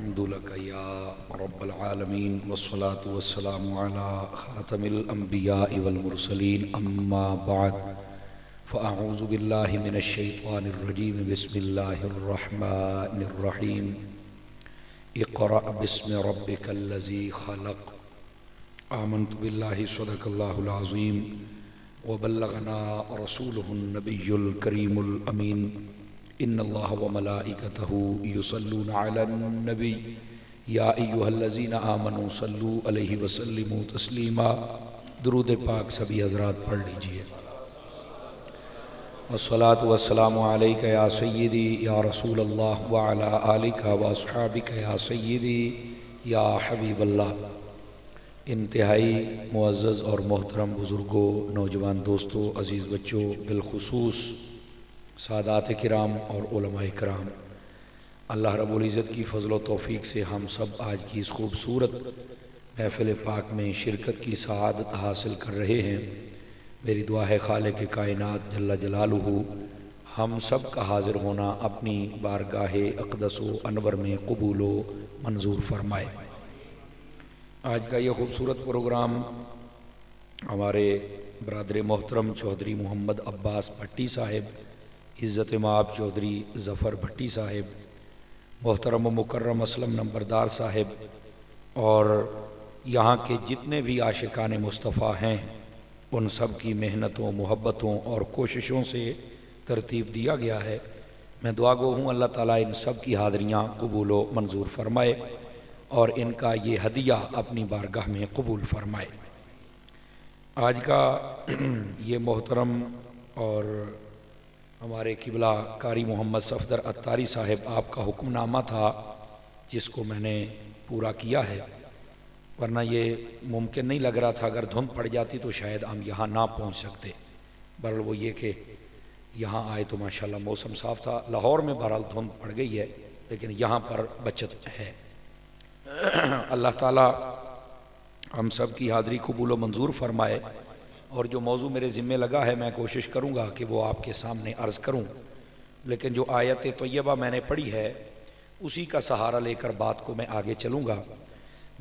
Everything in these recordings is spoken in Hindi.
हम्दुलक या रब्बल आलमीन वस्सलातु वस्सलामु अला खातमिल अंबिया वल मुरसलीन अम्मा बाद फ़अऊज़ु बिल्लाहि मिनश शैतानिर रजीम बिस्मिल्लाहिर रहमानिर रहीम इक़रा बिस्मि रब्बिकल्लज़ी खलक़ आमन्तु बिल्लाहि सदक़ल्लाहुल अज़ीम व बल्लगना रसूलुहुन नबियुल करीमुल अमीन इन्नल्लाह व मलाइकतहु युसल्लूना अलन नबी या अय्युहल्लज़ीना आमनू सल्लू अलैहि व सल्लिमू तस्लीमा। दुरूद पाक सभी हज़रात पढ़ लीजिए। वस्सलातु वस्सलामु अलैका या सय्यदी या रसूलल्लाह व अला आलिका व अस्हाबिका या सय्यदी या हबीबल्लाह। इंतहाई मुअज़्ज़ज़ और मोहतरम बुज़ुर्गों, नौजवान दोस्तों, अज़ीज़ बच्चों, बिलखुसूस सादात किराम और उलमाए किराम, अल्लाह रब्बुल इज़्ज़त की फ़ज़ल व तौफ़ीक़ से हम सब आज की इस खूबसूरत महफ़िल पाक में शिरकत की सआदत हासिल कर रहे हैं। मेरी दुआ है खालिक़ कायनात जल्ला जलालुहु हम सब का हाज़िर होना अपनी बारगाह अक़दस व अनवर में क़बूल व मंजूर फ़रमाए। आज का ये खूबसूरत प्रोग्राम हमारे बरादर मोहतरम चौधरी मोहम्मद अब्बास भट्टी साहिब, इज़्ज़त माब चौधरी ज़फ़र भट्टी साहिब, मोहतरम मुकर्रम असलम नंबरदार साहिब और यहाँ के जितने भी आशिकान मुस्तफ़ा हैं उन सब की मेहनतों, मोहब्बतों और कोशिशों से तरतीब दिया गया है। मैं दुआ गो हूँ अल्लाह ताला इन सब की हाज़िरियाँ कबूल व मंजूर फ़रमाए और इनका ये हदिया अपनी बारगाह में कबूल फ़रमाए। आज का ये मोहतरम और हमारे किबला कारी मोहम्मद सफ़दर अत्तारी साहिब आपका हुक्मनामा था जिसको मैंने पूरा किया है, वरना ये मुमकिन नहीं लग रहा था। अगर धुंध पड़ जाती तो शायद हम यहाँ ना पहुँच सकते। बहरहाल वो ये कि यहाँ आए तो माशाल्लाह मौसम साफ़ था। लाहौर में बहरहाल धुंध पड़ गई है लेकिन यहाँ पर बचत है। अल्लाह ताला हम सब की हाज़िरी कबूल व मंजूर फ़रमाए। और जो मौजू मेरे ज़िम्मे लगा है मैं कोशिश करूँगा कि वो आपके सामने अर्ज़ करूँ, लेकिन जो आयत तय्यबा मैंने पढ़ी है उसी का सहारा लेकर बात को मैं आगे चलूँगा।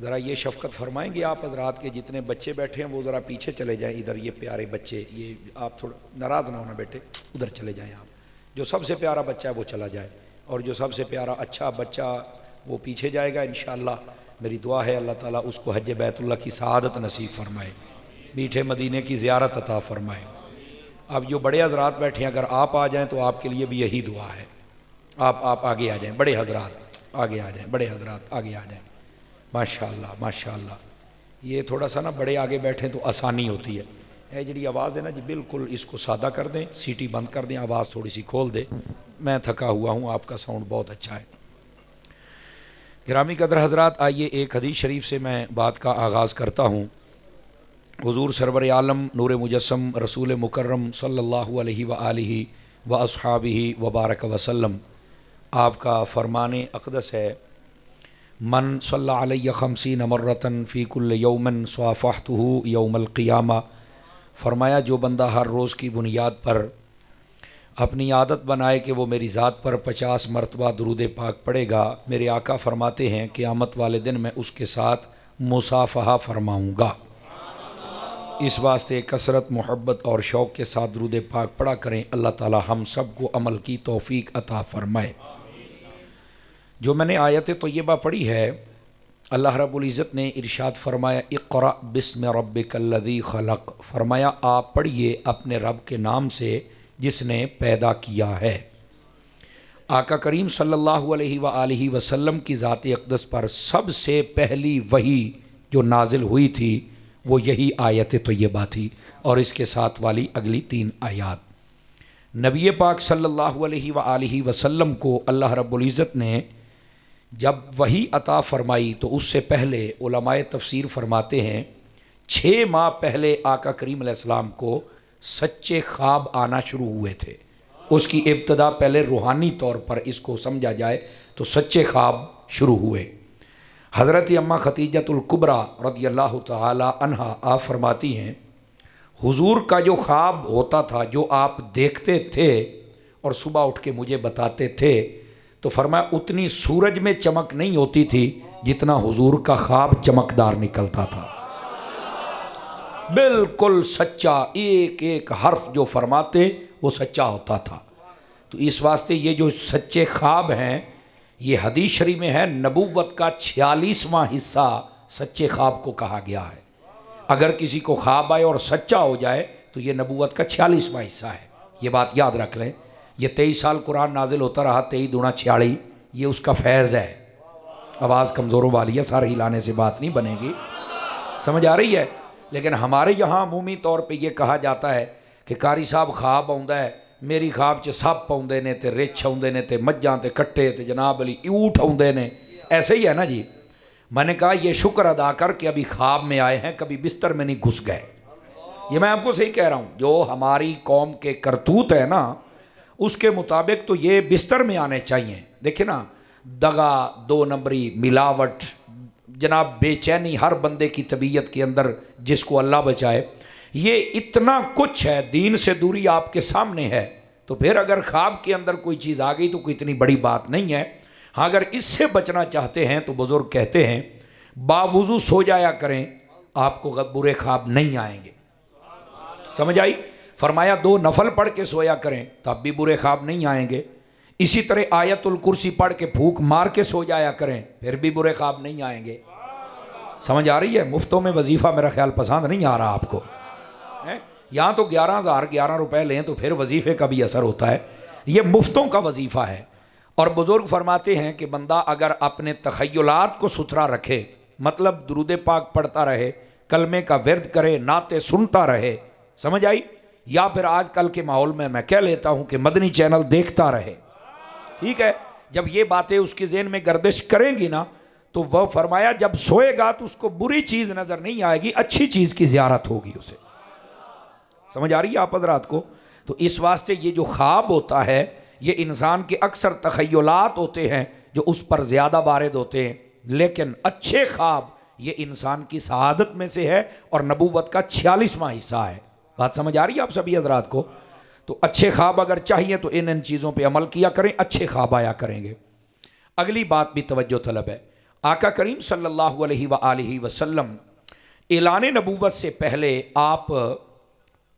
ज़रा ये शफ़क़त फ़रमाएँगे आप हज़रात के जितने बच्चे बैठे हैं वो ज़रा पीछे चले जाएँ। इधर ये प्यारे बच्चे, ये आप थोड़ा नाराज़ ना होना बेटे, उधर चले जाएँ आप। जो सबसे प्यारा बच्चा है वो चला जाए और जो सबसे प्यारा अच्छा बच्चा वो पीछे जाएगा। इंशाअल्लाह मेरी दुआ है अल्लाह ताला उसको हज बैतुल्लाह की सआदत नसीब फ़रमाए, मीठे मदीने की ज़ियारत अता फ़रमाए। अब जो बड़े हज़रात बैठे हैं अगर आप आ जाएं तो आपके लिए भी यही दुआ है। आप आगे आ जाएं, बड़े हज़रात आगे आ जाएं, बड़े हज़रात आगे आ जाएं। माशाअल्लाह माशाअल्लाह। ये थोड़ा सा ना बड़े आगे बैठें तो आसानी होती है। ये जी आवाज़ है ना जी, बिल्कुल इसको सादा कर दें, सीटी बंद कर दें, आवाज़ थोड़ी सी खोल दें। मैं थका हुआ हूँ, आपका साउंड बहुत अच्छा है। गिरामी कदर हज़रात, आइए एक हदीस शरीफ से मैं बात का आगाज़ करता हूँ। हुज़ूर सरवर आलम नूर मुजस्सम रसूल मुकर्रम सल्लल्लाहु अलैहि व आलिहि व अस्हाबिहि व बारक वसल्लम आपका फ़रमाने अक़दस है, मन सल्ला अलैहि खमसीन मर्रतन फ़ी कुल्ल यौमन स्वाफ़हतुहु यौमल क़ियामा। फ़रमाया जो बंदा हर रोज़ की बुनियाद पर अपनी आदत बनाए कि वो मेरी ज़ात पर 50 मरतबा दुरूद पाक पढ़ेगा, मेरे आका फ़रमाते हैं क़यामत वाले दिन मैं उसके साथ मुसाफ़हा फ़रमाऊँगा। इस वास्ते कसरत, मोहब्बत और शौक़ के साथ दुरूद पाक पढ़ा करें। अल्लाह ताला हम सब को अमल की तौफ़ीक अता फ़रमाए। जो मैंने आयत तय्यबा पढ़ी है, अल्लाह रब्बुल इज़्ज़त ने इरशाद फ़रमाया इक़रा बिस्मि रब्बिकल्लज़ी खलक़। फ़रमाया आप पढ़िए अपने रब के नाम से जिसने पैदा किया है। आका करीम सल्लल्लाहु अलैहि व आलिहि वसल्लम की ज़ात अक़दस पर सबसे पहली वही जो नाजिल हुई थी वो यही आयत तय्यबा थी और इसके साथ वाली अगली 3 आयात। नबी पाक सल्लल्लाहु अलैहि व आलिहि वसल्लम को अल्लाह रब्बुल इज़्ज़त ने जब वही अता फ़रमाई तो उससे पहले उलमाए तफसीर फरमाते हैं 6 माह पहले आका करीम अलैहिस्सलाम को सच्चे ख्वाब आना शुरू हुए थे। उसकी इब्तदा पहले रूहानी तौर पर इसको समझा जाए तो सच्चे ख्वाब शुरू हुए। हज़रत अम्मा खतीजतुल कुबरा रज़ियल्लाहु तआला अन्हा आप फरमाती हैं हुजूर का जो ख्वाब होता था, जो आप देखते थे और सुबह उठ के मुझे बताते थे, तो फरमाया उतनी सूरज में चमक नहीं होती थी जितना हुजूर का ख्वाब चमकदार निकलता था। बिल्कुल सच्चा, एक एक हर्फ जो फरमाते वो सच्चा होता था। तो इस वास्ते ये जो सच्चे ख्वाब हैं, ये हदीस शरीफ में है, नबूवत का 46वां हिस्सा सच्चे ख्वाब को कहा गया है। अगर किसी को ख्वाब आए और सच्चा हो जाए तो ये नबूवत का 46वां हिस्सा है। ये बात याद रख लें। ये 23 साल कुरान नाजिल होता रहा, 23 दूना 46, ये उसका फैज़ है। आवाज़ कमज़ोरों वाली है, सर हिलाने से बात नहीं बनेगी, समझ आ रही है। लेकिन हमारे यहाँ अमूमी तौर पे ये कहा जाता है कि कारी साहब ख्वाब आउंदा है, मेरी ख्वाब च सप आउंदे ने ते रिछ आउंदे ने ते मज्जां ते कट्टे ते जनाब अली ऊँट आउंदे ने। ऐसे ही है ना जी। मैंने कहा ये शुक्र अदा कर कि अभी ख्वाब में आए हैं, कभी बिस्तर में नहीं घुस गए। ये मैं आपको सही कह रहा हूँ। जो हमारी कौम के करतूत है ना, उसके मुताबिक तो ये बिस्तर में आने चाहिए। देखिए ना, दगा, 2 नंबरी, मिलावट, जनाब बेचैनी हर बंदे की तबीयत के अंदर, जिसको अल्लाह बचाए। ये इतना कुछ है, दीन से दूरी आपके सामने है। तो फिर अगर ख्वाब के अंदर कोई चीज़ आ गई तो कोई इतनी बड़ी बात नहीं है। हाँ, अगर इससे बचना चाहते हैं तो बुजुर्ग कहते हैं बावुजू सो जाया करें, आपको बुरे ख्वाब नहीं आएंगे। समझ आई? फरमाया 2 नफल पढ़ के सोया करें तब भी बुरे ख्वाब नहीं आएंगे। इसी तरह आयतुल कुर्सी पढ़ के फूंक मार के सो जाया करें, फिर भी बुरे ख्वाब नहीं आएंगे। समझ आ रही है? मुफ्तों में वजीफ़ा मेरा ख्याल पसंद नहीं आ रहा आपको। यहाँ तो 11,011 रुपए लें तो फिर वजीफ़े का भी असर होता है। ये मुफ्तों का वजीफ़ा है। और बुजुर्ग फरमाते हैं कि बंदा अगर अपने तख़य्युलात को सुथरा रखे, मतलब दुरूद पाक पढ़ता रहे, कलमे का विर्द करे, नाते सुनता रहे, समझ आई? या फिर आजकल के माहौल में मैं कह लेता हूँ कि मदनी चैनल देखता रहे। ठीक है, जब ये बातें उसके ज़हन में गर्दिश करेंगी ना, तो वह फरमाया जब सोएगा तो उसको बुरी चीज़ नज़र नहीं आएगी, अच्छी चीज़ की ज़ियारत होगी उसे। समझ आ रही है आप हज़रात को? तो इस वास्ते ये जो ख्वाब होता है, ये इंसान के अक्सर तख़य्युलात होते हैं जो उस पर ज़्यादा वारिद होते हैं। लेकिन अच्छे ख्वाब ये इंसान की सआदत में से है और नबूवत का 46वां हिस्सा है। बात समझ आ रही है आप सभी हज़रात को? तो अच्छे ख्वाब अगर चाहिए तो इन चीज़ों पे अमल किया करें, अच्छे ख्वाब आया करेंगे। अगली बात भी तवज्जो तलब है। आका करीम सल्लल्लाहु अलैहि वसल्लम ऐलान नबूवत से पहले आप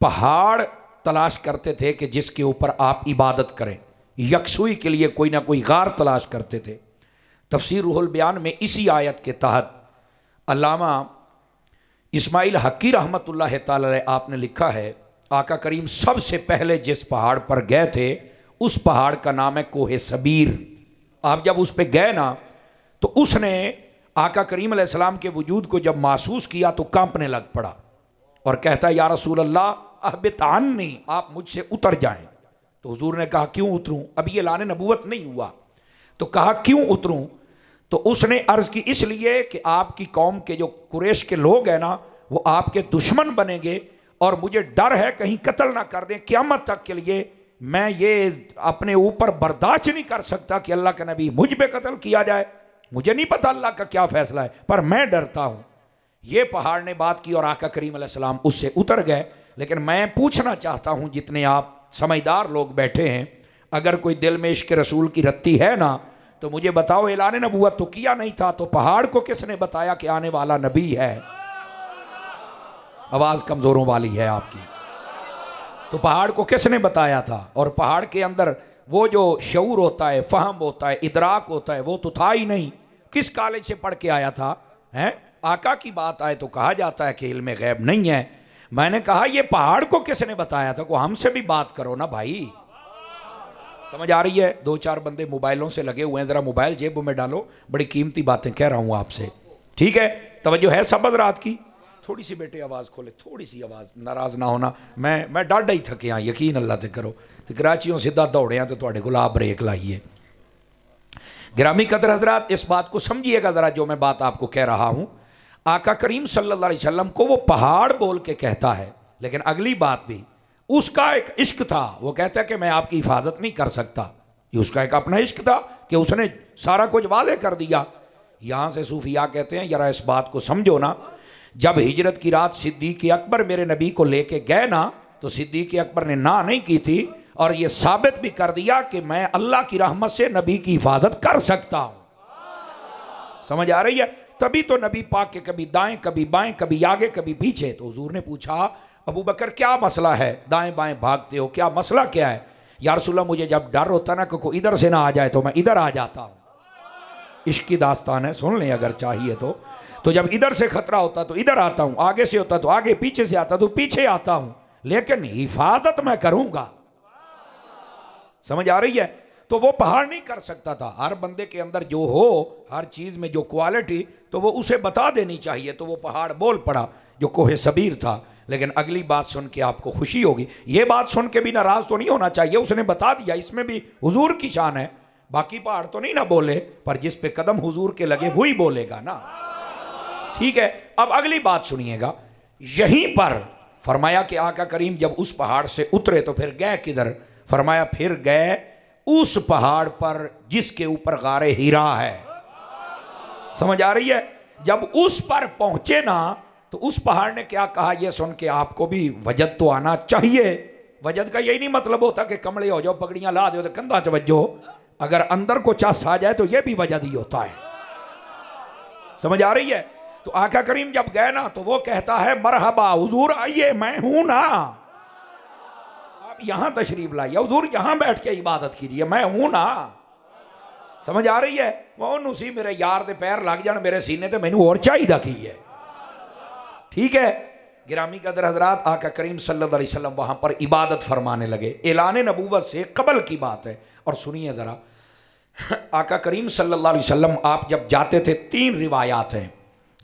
पहाड़ तलाश करते थे कि जिसके ऊपर आप इबादत करें। यकसुई के लिए कोई ना कोई गार तलाश करते थे। तफसीर रूहुल बयान में इसी आयत के तहत अल्लामा इस्माइल हक्की रहमतुल्लाह ताला अलैह आपने लिखा है, आका करीम सबसे पहले जिस पहाड़ पर गए थे उस पहाड़ का नाम है कोहे सबीर। आप जब उस पर गए ना तो उसने आका करीम अलैहिस्सलाम के वजूद को जब महसूस किया तो कांपने लग पड़ा और कहता है या रसूल अल्लाह अहबितान्नी, आप मुझसे उतर जाएं। तो हुजूर ने कहा क्यों उतरूं? अभी ये ऐलान नबूवत नहीं हुआ। तो कहा क्यों उतरूं? तो उसने अर्ज़ की इसलिए कि आपकी कौम के जो कुरैश के लोग हैं ना, वो आपके दुश्मन बनेंगे और मुझे डर है कहीं कत्ल ना कर दें क़यामत तक के लिए। मैं ये अपने ऊपर बर्दाश्त नहीं कर सकता कि अल्लाह का नबी मुझ पे कत्ल किया जाए। मुझे नहीं पता अल्लाह का क्या फैसला है, पर मैं डरता हूँ। ये पहाड़ ने बात की और आका करीम अलैहिस्सलाम उससे उतर गए। लेकिन मैं पूछना चाहता हूँ, जितने आप समझदार लोग बैठे हैं, अगर कोई दिल में इश्क रसूल की रत्ती है ना, तो मुझे बताओ ऐलान नबूवत तो किया नहीं था, तो पहाड़ को किसने बताया कि आने वाला नबी है? आवाज़ कमज़ोरों वाली है आपकी। तो पहाड़ को किसने बताया था? और पहाड़ के अंदर वो जो शऊर होता है, फ़हम होता है, इदराक होता है, वो तो था ही नहीं। किस कॉलेज से पढ़ के आया था? हैं? आका की बात आए तो कहा जाता है कि इल्म गैब नहीं है। मैंने कहा ये पहाड़ को किसने बताया था? को हमसे भी बात करो ना भाई। समझ आ रही है? 2-4 बंदे मोबाइलों से लगे हुए हैं, ज़रा मोबाइल जेब में डालो। बड़ी कीमती बातें कह रहा हूँ आपसे, ठीक है? तवज्जो है सब रात की? थोड़ी सी बेटे आवाज़ खोले, थोड़ी सी आवाज़, नाराज़ ना होना। मैं डाढ़ा ही थके हाँ, यकीन अल्लाह ते करो। तो कराचियों सीधा दौड़े हैं तो थोड़े को आप ब्रेक लाइए। गिरामी कदर हजरात, इस बात को समझिएगा ज़रा जो मैं बात आपको कह रहा हूँ। आका करीम सल्लल्लाहु अलैहि वसल्लम को वो पहाड़ बोल के कहता है, लेकिन अगली बात भी उसका एक इश्क था। वो कहता है कि मैं आपकी हिफाजत नहीं कर सकता। ये उसका एक अपना इश्क था कि उसने सारा कुछ वादे कर दिया। यहाँ से सूफिया कहते हैं जरा इस बात को समझो ना, जब हिजरत की रात सिद्दीक़ अकबर मेरे नबी को लेके गए ना, तो सिद्दीक़ अकबर ने ना नहीं की थी। और ये साबित भी कर दिया कि मैं अल्लाह की रहमत से नबी की हिफाजत कर सकता हूं। समझ आ रही है? तभी तो नबी पाक के कभी दाएं कभी बाएं, कभी आगे कभी पीछे। तो हुजूर ने पूछा, अबू बकर क्या मसला है, दाएं बाएं भागते हो, क्या मसला क्या है? या रसूलल्लाह, मुझे जब डर होता ना कि कोई इधर से ना आ जाए तो मैं इधर आ जाता हूं। इश्क की दास्तान है, सुन लें अगर चाहिए तो जब इधर से खतरा होता तो इधर आता हूं, आगे से होता तो आगे, पीछे से आता तो पीछे आता हूं, लेकिन हिफाजत मैं करूंगा। समझ आ रही है? तो वो पहाड़ नहीं कर सकता था। हर बंदे के अंदर जो हो, हर चीज में जो क्वालिटी, तो वो उसे बता देनी चाहिए। तो वो पहाड़ बोल पड़ा जो कोहे सबीर था। लेकिन अगली बात सुन के आपको खुशी होगी, ये बात सुन के भी नाराज तो नहीं होना चाहिए, उसने बता दिया, इसमें भी हुजूर की शान है। बाकी पहाड़ तो नहीं ना बोले, पर जिस पे कदम हुजूर के लगे वही बोलेगा ना। ठीक है, अब अगली बात सुनिएगा। यहीं पर फरमाया कि आका करीम जब उस पहाड़ से उतरे तो फिर गए किधर? फरमाया फिर गए उस पहाड़ पर जिसके ऊपर गारे हीरा है। समझ आ रही है? जब उस पर पहुंचे ना तो उस पहाड़ ने क्या कहा, यह सुन के आपको भी वजद तो आना चाहिए। वजद का यही नहीं मतलब होता कि कमले हो जाओ, पगड़ियां ला दो तो कंधा चवज्जो। अगर अंदर को चस आ जाए तो यह भी वजद ही होता है। समझ आ रही है? तो आका करीम जब गए ना तो वो कहता है, मरहबा हुजूर आइए, मैं हूं ना, आप यहां तशरीफ लाइए, हुजूर यहां बैठ के इबादत कीजिए, मैं हूं ना। समझ आ रही है? वो नुसी मेरे यार दे पैर लग जान मेरे सीने ते मैनू और चाहिदा की है। ठीक है, गिरामी कदर हजरात, आका करीम सल्लल्लाहु अलैहि वसल्लम वहां पर इबादत फरमाने लगे। ऐलान नबूवत से कबल की बात है। और सुनिए जरा, आका करीम सल्लल्लाहु अलैहि वसल्लम आप जब जाते थे, 3 रिवायात हैं,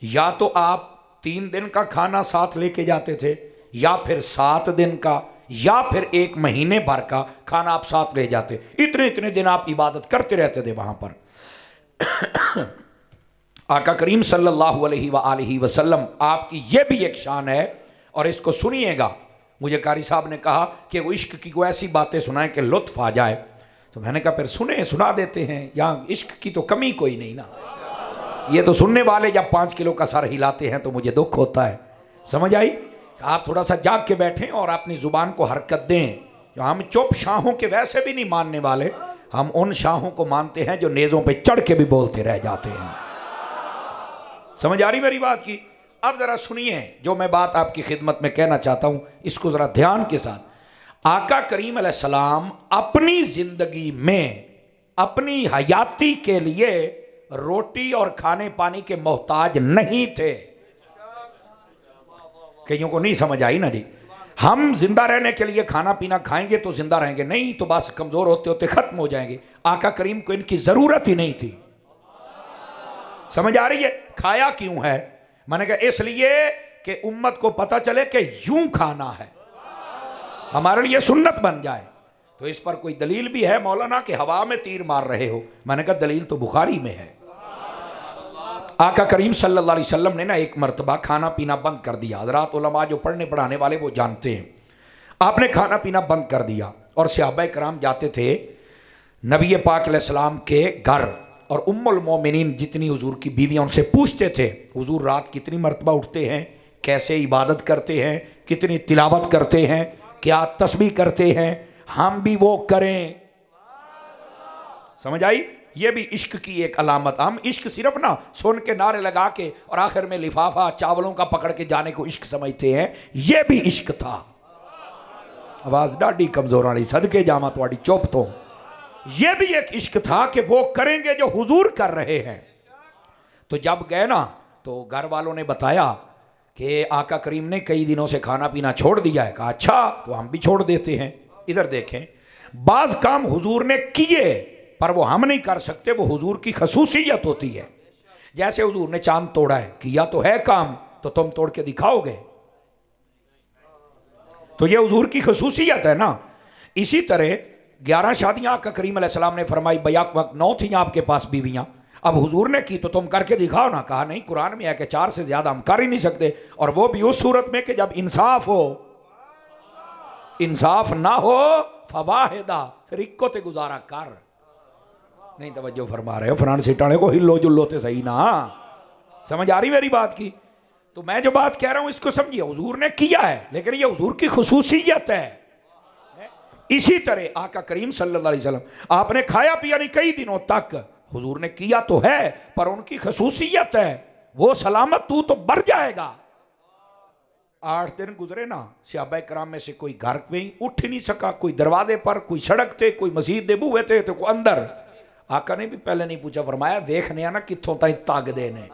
या तो आप 3 दिन का खाना साथ लेके जाते थे, या फिर 7 दिन का, या फिर 1 महीने भर का खाना आप साथ ले जाते। इतने इतने दिन आप इबादत करते रहते थे वहां पर। आका करीम सल्लल्लाहु अलैहि वसल्लम आपकी यह भी एक शान है, और इसको सुनिएगा। मुझे कारी साहब ने कहा कि वो इश्क की कोई ऐसी बातें सुनाए कि लुत्फ आ जाए, तो मैंने कहा फिर सुना देते हैं। यहाँ इश्क की तो कमी कोई नहीं ना। ये तो सुनने वाले जब 5 किलो का सर हिलाते हैं तो मुझे दुख होता है। समझ आई? आप थोड़ा सा जाग के बैठें और अपनी जुबान को हरकत दें। जो हम चुप शाहों के वैसे भी नहीं मानने वाले, हम उन शाहों को मानते हैं जो नेज़ों पे चढ़ के भी बोलते रह जाते हैं। समझ आ रही मेरी बात की? अब जरा सुनिए जो मैं बात आपकी खिदमत में कहना चाहता हूं, इसको जरा ध्यान के साथ। आका करीम अलैहिस्सलाम अपनी जिंदगी में अपनी हयाती के लिए रोटी और खाने पानी के मोहताज नहीं थे। कईयों को नहीं समझ आई ना जी। हम जिंदा रहने के लिए खाना पीना खाएंगे तो जिंदा रहेंगे, नहीं तो बस कमजोर होते होते खत्म हो जाएंगे। आका करीम को इनकी जरूरत ही नहीं थी। समझ आ रही है? खाया क्यों है? मैंने कहा इसलिए कि उम्मत को पता चले कि यूं खाना है, हमारे लिए सुन्नत बन जाए। तो इस पर कोई दलील भी है मौलाना कि हवा में तीर मार रहे हो? मैंने कहा दलील तो बुखारी में है। आका करीम सल्लल्लाहु अलैहि वसल्लम ने ना एक मरतबा खाना पीना बंद कर दिया। हज़रात उलमा जो पढ़ने पढ़ाने वाले वो जानते हैं। आपने खाना पीना बंद कर दिया और सहाबा कराम जाते थे नबी पाक अलैहिस्सलाम के घर, और उम्मुल मोमिनीन जितनी हुजूर की बीवियां उनसे पूछते थे, हुजूर रात कितनी मरतबा उठते हैं, कैसे इबादत करते हैं, कितनी तिलावत करते हैं, क्या तस्बीह करते हैं, हम भी वो करें। समझ आई? ये भी इश्क की एक अलामत। हम इश्क सिर्फ ना सुन के नारे लगा के और आखिर में लिफाफा चावलों का पकड़ के जाने को इश्क समझते हैं, ये भी इश्क था। आवाज डाडी कमजोर वाली, सदके जामा थोड़ी चुप तो। ये भी एक इश्क था कि वो करेंगे जो हुजूर कर रहे हैं। तो जब गए ना तो घर वालों ने बताया कि आका करीम ने कई दिनों से खाना पीना छोड़ दिया है। कहा अच्छा तो हम भी छोड़ देते हैं। इधर देखें, बाज काम हुजूर ने किए पर वो हम नहीं कर सकते, वो हुजूर की खसूसियत होती है। जैसे हुजूर ने चांद तोड़ा है, किया तो है काम, तो तुम तोड़ के दिखाओगे? तो ये हुजूर की खसूसियत है ना। इसी तरह 11 शादियां आका करीम अलैहिस्सलाम ने फरमाई, बयाक वक्त 9 थी आपके पास बीवियां। अब हुजूर ने की तो तुम करके दिखाओ ना। कहा नहीं, कुरान में है कि 4 से ज्यादा हम कर ही नहीं सकते, और वो भी उस सूरत में कि जब इंसाफ हो। इंसाफ ना हो फवाहिदा, फिर इक्को ते गुजारा कर। नहीं तवज्जो फरमा रहे हो? फरान सिटाने को हिलो जुल्लो ते सही ना। समझ आ रही मेरी बात की? तो मैं जो बात कह रहा हूं इसको समझिए। हुजूर ने किया है, लेकिन ये हुजूर की खुसूसियत है। इसी तरह आका करीम सल्लल्लाहु अलैहि वसल्लम आपने खाया पिया नहीं कई दिनों तक, हुजूर ने किया तो है पर उनकी खसूसियत है, वो सलामत तू तो मर जाएगा। 8 दिन गुजरे ना, सहाबा कराम में से कोई घर में उठ ही नहीं सका, कोई दरवाजे पर, कोई सड़क थे, कोई मस्जिद दे बूहे थे तो कोई अंदर। आका ने भी पहले नहीं पूछा, फरमाया वेखने आना कितों ताई ताकदे ने।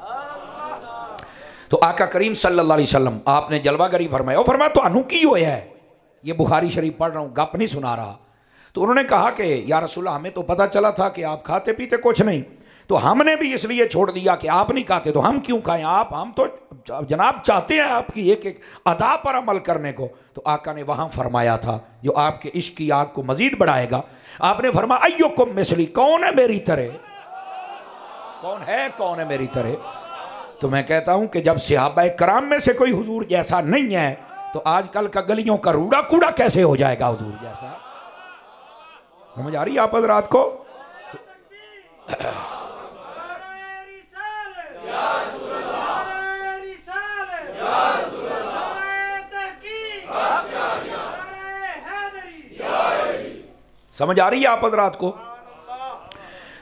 तो आका करीम सल्लल्लाहु अलैहि वसल्लम आपने जलवागरी फरमाया, फरमाया तो की होया है, ये बुखारी शरीफ पढ़ रहा हूँ, गप नहीं सुना रहा। तो उन्होंने कहा कि या रसूल हमें तो पता चला था कि आप खाते पीते कुछ नहीं, तो हमने भी इसलिए छोड़ दिया कि आप नहीं खाते तो हम क्यों खाएं, आप हम तो जनाब चाहते हैं आपकी एक एक अदा पर अमल करने को। तो आका ने वहाँ फरमाया था जो आपके इश्क की आग को मजीद बढ़ाएगा, आपने फरमाया अय्युकुम मिसली, कौन है मेरी तरह, कौन है मेरी तरह। तो मैं कहता हूं कि जब सहाबा कराम में से कोई हुजूर जैसा नहीं है तो आजकल का गलियों का रूड़ा कूड़ा कैसे हो जाएगा हुजूर जैसा। समझ आ रही है आप हज़रात को? समझ आ रही है आप हज़रात को?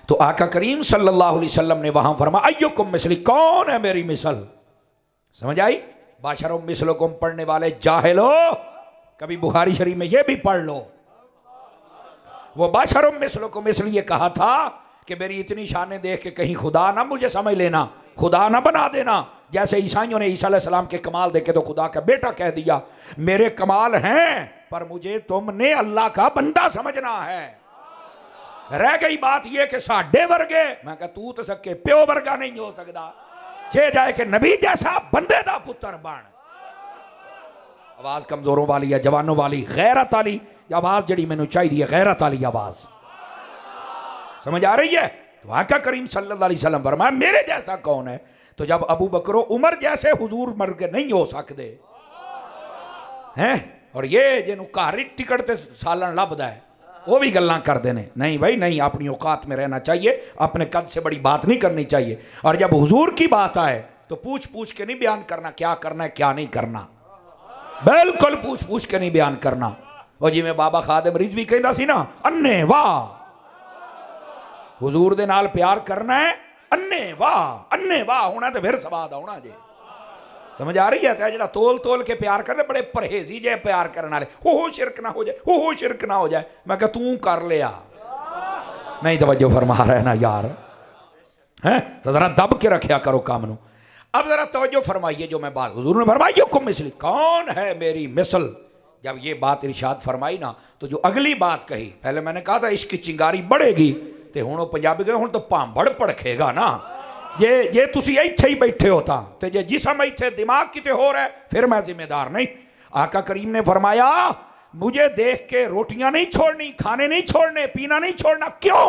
तो आका करीम सल्लल्लाहु अलैहि वसल्लम ने वहां फरमाया अय्युकुम मिसली, कौन है मेरी मिसल। समझ आई? बाशरों मिसलुकुम पढ़ने वाले जाहिलो, कभी बुखारी शरीफ में ये भी पढ़ लो। वो बाशरों मिसलुकुम इसलिए कहा था कि मेरी इतनी शानें देख के कहीं खुदा ना मुझे समझ लेना, खुदा ना बना देना। जैसे ईसाइयों ने ईसा अलैहि सलाम के कमाल देखे तो खुदा का बेटा कह दिया, मेरे कमाल हैं पर मुझे तुमने अल्लाह का बंदा समझना है। रह गई बात यह कि साडे वर्गे, मैं कहा तू तो सके प्यो वर्गा नहीं हो सकता, जे जाए कि नबी जैसा बंदे दा पुत्र बन। आवाज कमजोरों वाली है, जवानों वाली, गैरत वाली आवाज जड़ी मैनू चाहिए, गैरत वाली आवाज। समझ आ रही है? तो आका करीम सल्लल्लाहु अलैहि वसल्लम फरमाया मेरे जैसा कौन है। तो जब अबू बकर उमर जैसे हुजूर मर के नहीं हो सकते हैं, और ये जिन्हों घर टिकट ते सालन लभदा है वो भी गल्लां करते हैं, नहीं भाई नहीं, अपनी औकात में रहना चाहिए, अपने कद से बड़ी बात नहीं करनी चाहिए। और जब हुजूर की बात आए तो पूछ पूछ के नहीं बयान करना क्या करना है क्या नहीं करना, बिल्कुल पूछ पूछ के नहीं बयान करना। और जिवें बाबा खादिम रिजवी कहता सी ना, अन्ने वाह हुजूर दे नाल प्यार करना है, अन्ने वाह होना तो फिर स्वाद आना जे। समझ आ रही है? जरा तोल तोल के प्यार करते बड़े परहेजी जे प्यार करने वाले, हो शिरक ना हो जाए, हो शिरक ना हो जाए। मैं कहा तू कर लिया नहीं, तवज्जो फरमा रहा है ना यार, हैं तो जरा दब के रखा करो काम नू। अब जरा तवज्जो फरमाइए, जो मैं बात हुजूर ने फरमाई हुकुम मिसली, कौन है मेरी मिसल। जब ये बात इरशाद फरमाई ना तो जो अगली बात कही, पहले मैंने कहा था इसकी चिंगारी बढ़ेगी, तो हुण पंजाबी गए हुण तो भांबड़ भड़केगा ना। जे तुसी इत्थे ही बैठे होता तो जे जिसम इत्थे दिमाग किते हो रहा है फिर मैं जिम्मेदार नहीं। आका करीम ने फरमाया मुझे देख के रोटियां नहीं छोड़नी, खाने नहीं छोड़ने, पीना नहीं छोड़ना। क्यों?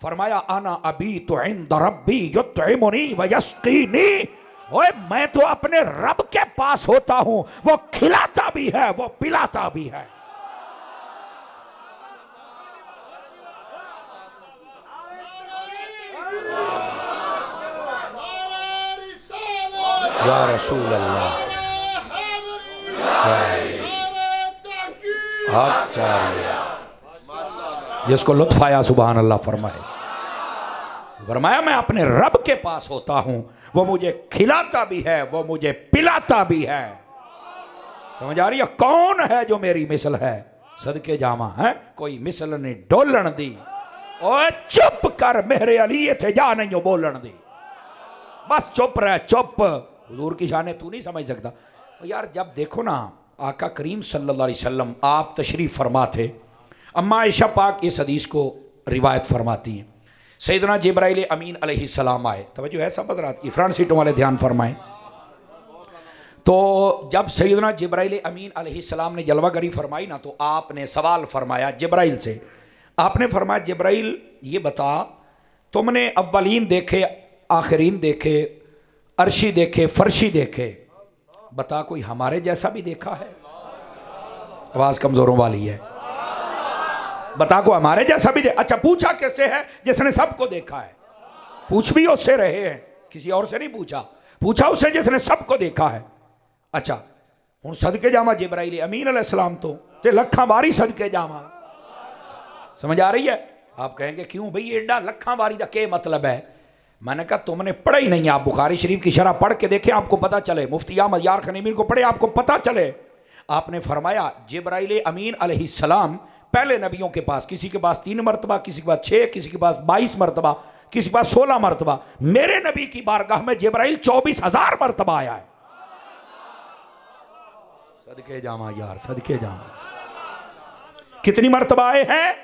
फरमाया आना अबी तो इंद रब्बी युतइमुनी व यस्कीनी, ओए मैं तो अपने रब के पास होता हूं, वो खिलाता भी है वो पिलाता भी है। या रसूल अल्लाह, जिसको लुत्फ आया सुभान अल्लाह फरमाए। फरमाया मैं अपने रब के पास होता हूं, वो मुझे खिलाता भी है वो मुझे पिलाता भी है। समझ आ रही है? कौन है जो मेरी मिसल है? सदके जामा है कोई मिसल ने डोलन दी। ओए चुप कर मेरे अली, थे जा नहीं हो बोलन दी, बस चुप रह चुप। हुजूर की शान तू नहीं समझ सकता यार। जब देखो ना आका करीम सल्लल्लाहु अलैहि वसल्लम आप तशरीफ़ फरमा थे, अम्मा आयशा पाक इस हदीस को रिवायत फरमाती हैं, सैयदना जिब्राइल अमीन अलैहिस्सलाम आए। तवज्जो है सब हज़रात की, फ्रंट सीटों वाले ध्यान फरमाएं। तो जब सैयदना जिब्राइल अमीन अलैहिस्सलाम ने जलवागरी फरमाई ना तो आपने सवाल फरमाया जिब्राइल से। आपने फरमाया जिब्राइल ये बता, तुमने अव्वलीन देखे आखिरीन देखे, अर्शी देखे, फर्शी देखे, बता कोई हमारे जैसा भी देखा है? आवाज कमजोरों वाली है, बता को हमारे जैसा भी अच्छा पूछा किससे है? जिसने सबको देखा है। पूछ भी उससे रहे हैं, किसी और से नहीं पूछा, पूछा उससे जिसने सबको देखा है। अच्छा हुण सदके जावा जिब्राइल अमीन अलैहिस्सलाम तो ते लखां बारी सदके जावा, समझ आ रही है? आप कहेंगे क्यों भाई एडा लखा बारी का क्या मतलब है? मैंने कहा तुमने पढ़ा ही नहीं। आप बुखारी शरीफ की शरह पढ़ के देखे, आपको पता चले। मुफ्ती अहमद यार खनीमीर को पढ़े, आपको पता चले। आपने फरमाया जिब्राइल अमीन अलैहिस्सलाम पहले नबियों के पास, किसी के पास 3 मरतबा, किसी के पास 6, किसी के पास 22 मरतबा, किसी के पास 16 मरतबा। मेरे नबी की बारगाह में जिब्राइल 24,000 मरतबा आया है। सदके जामा यार, सदके जामा। कितनी मरतबा आए हैं?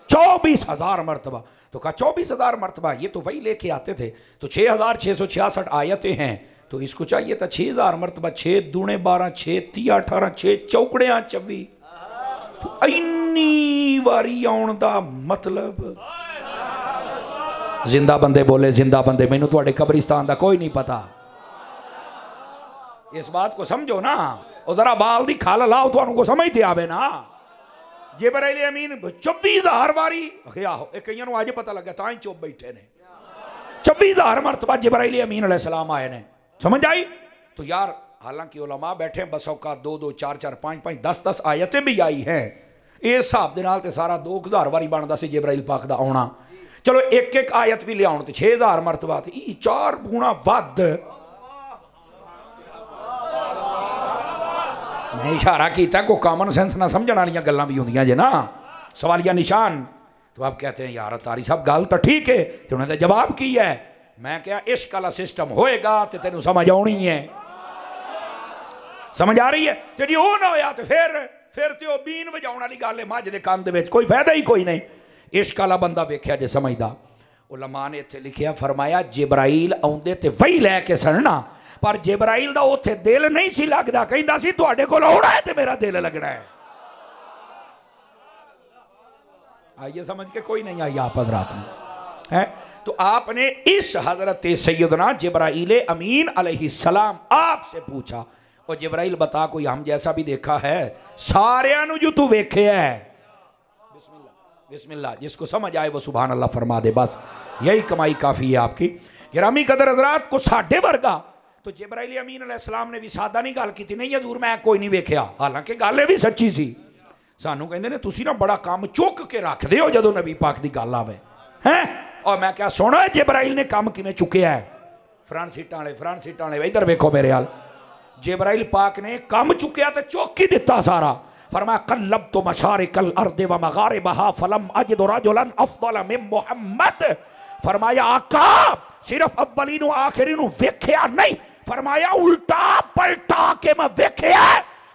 24,000 मरतबा। तो कहा 24,000 मरतबा, ये तो वही लेके आते थे। तो 6,666 आयतें हैं, तो इसको चाहिए था 6,000 मरतबा। 6 दूने 12, 6 तिया 18, 6 चौकड़े 24। तो इन्नी वारी आउण दा मतलब। जिंदा बंदे बोले, जिंदा बंदे। मैनू तुहाडे कब्रिस्तान दा कोई नहीं पता। इस बात को समझो ना। और जरा बाल दी खाल लाओ, तुहानू को समझ ते आवे ना। जिब्राइल अमीन 24,000 बारी आहो, कईयां नूं अज पता लगा, तां ही चुप बैठे ने। 24,000 मरतबा जिब्राइल अमीन अलैहिस्सलाम आए ने। समझ आई? तो यार हालांकि उलमा बैठे बसों का 2-2, 4-4, 5-5, 10-10 आयतें भी आई हैं। इस हिसाब के नाल ते सारा 2,000 बारी बनता सी जिब्राइल पाक दा आउणा। चलो एक एक आयत भी लियाउण ते 6,000 मरतबा, ते 4 गुणा वध। मैं इशारा किया को कॉमन सेंस ना समझण वाली गल्लां भी होंदियां जे ना, सवालिया निशान। तो आप कहते हैं यार तारी साहब गल तो ठीक है, तो उन्होंने जवाब की है। मैं क्या इश्क वाला सिस्टम होएगा तो तेन समझ आनी है। समझ आ रही है? जी वो ना होया तो फिर तो बीन बजाने वाली गल है, मझ के कंन दे विच कोई फायदा ही कोई नहीं। इश्क वाला बंदा वेख्या जे समझदा। उलमा ने इत्थे लिखिया, फरमाया जिब्राइल आउंदे ते वही लैके सड़ना, पर जिब्राइल दा उत्थे दिल नहीं सी लगदा। कहंदा सी तुहाडे कोल आउणा है ते मेरा दिल लगना है। आइए समझ के? कोई नहीं आई आप हजरात में है। तो आपने इस हजरत सैयदना जिब्राइल अमीन अलैहिस्सलाम आपसे पूछा, और जिब्राइल बता कोई हम जैसा भी देखा है? सारियां नु जो तू वेखे है। बिस्मिल्लाह बिस्मिल्लाह, जिसको समझ आए वो सुभान अल्लाह फरमा दे, बस यही कमाई काफी है आपकी। गिरामी कदर हजरात को साढ़े वर्गा तो जिब्राइल अमीन अलैहिस्सलाम ने भी सादा नहीं गल की, नहीं हजूर मैं कोई नहीं वेख्या। हालांकि गल भी सच्ची सी। सानू कहंदे ने तुसी ना बड़ा काम चुक के रखदे हो जदों नबी पाक दी गल आवे हैं। और मैं क्या सुनो जिब्राइल ने काम किवें चुकिया है। फ्रंट सीटां वाले इधर वेखो मेरे हाल। जिब्राइल पाक ने काम चुकिया तो चुक ही दिता सारा। फरमाया कल्लब तो मशारिकल अर्द व मगारिबहा फलम अजिद रजुलन अफदल मिन मुहम्मद। फरमाया आका सिर्फ अव्वलीन व आखिरीन वेख्या नहीं, फरमाया उल्टा पलटा के मैं वेख्या,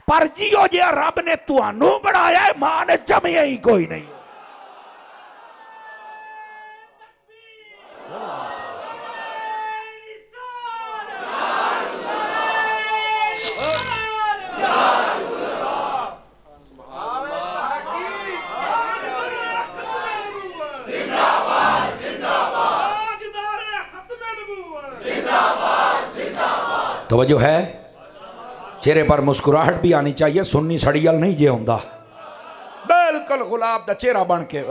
पर जियो जे रब ने तुहानू बनाया है, मां ने जमिया ही कोई नहीं। तवज्जो है? चेहरे पर मुस्कुराहट भी आनी चाहिए। सुन्नी सड़ियल नहीं जे होंदा, बिल्कुल गुलाब दा चेहरा बन के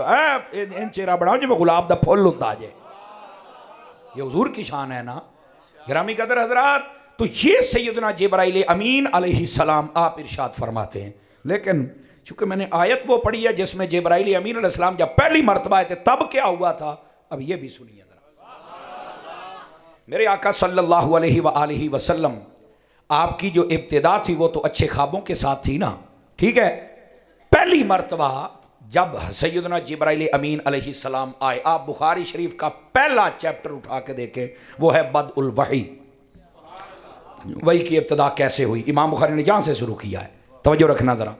इन चेहरा बनाओ जिवें गुलाब दा फुल होंदा जे। ये हुजूर की शान है ना। गिरामी कदर हजरात, तो ये सैयदना जिब्राइल अमीन अलैहिस्सलाम आप इरशाद फरमाते हैं। लेकिन चूंकि मैंने आयत वो पढ़ी है जिसमें जिब्राइल अमीन अलैहिस्सलाम जब पहली मरतबा आए थे तब क्या हुआ था, अब ये भी सुनिए। मेरे आका सल्लल्लाहु अलैहि वसल्लम आपकी जो इब्तिदा थी वो तो अच्छे ख्वाबों के साथ थी ना, ठीक है। पहली मर्तबा जब सैयदना जिब्राइल अमीन अलैहिस्सलाम आए, आप बुखारी शरीफ का पहला चैप्टर उठा के देखें, वो है बदउल वही। वही की इब्तिदा कैसे हुई, इमाम बुखारी ने जहाँ से शुरू किया है। तवज्जो रखना ज़रा।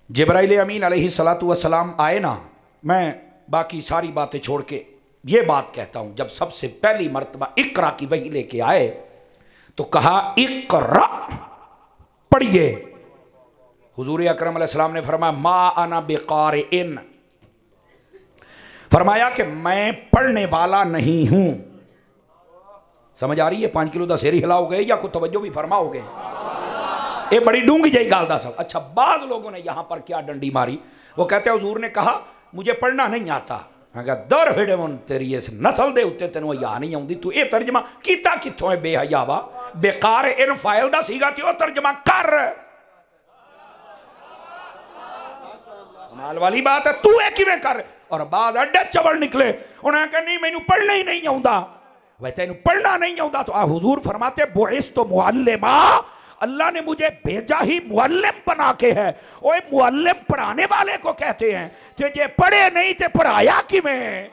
जिब्राइल अमीन अलैहिस्सलातु वस्सलाम आए ना, मैं बाकी सारी बातें छोड़ के ये बात कहता हूँ, जब सबसे पहली मर्तबा इकरा की वही लेके आए तो कहा इकरा पढ़िए। हुजूर अकरम अलैहिस्सलाम ने फरमाया मा अना बिकारिइन, फरमाया कि मैं पढ़ने वाला नहीं हूं। समझ आ रही है? 5 किलो का सिर हिलाओगे या कोई तवज्जो भी फरमाओगे? ये बड़ी डूंगी जही गाल दा सब। अच्छा, बाद लोगों ने यहां पर क्या डंडी मारी, वो कहते हैं हुजूर ने कहा मुझे पढ़ना नहीं आता। मैं कहा दर हिड़े मुन तेरी इस नस्ल दे उत्ते तेनों या नहीं आउंदी, तू ये तर्जमा कीता कित्थों है बेहयावा? बेकार इन फाइल दा सीगा ते ओ तर्जमा कर। कमाल वाली बात है, तू है किवें कर। और बाद अड्डे चवल निकले, उन्हें कहा नहीं मैनू पढ़ना ही नहीं आता। वह तेन पढ़ना नहीं आता तो हुजूर फरमाते बुइस तो मुअल्लिमा, अल्लाह ने मुझे भेजा ही मुअल्लिम बना के है। ओए मुअल्लिम पढ़ाने वाले को कहते हैं, तो जे पढ़े नहीं तो पढ़ाया किवें।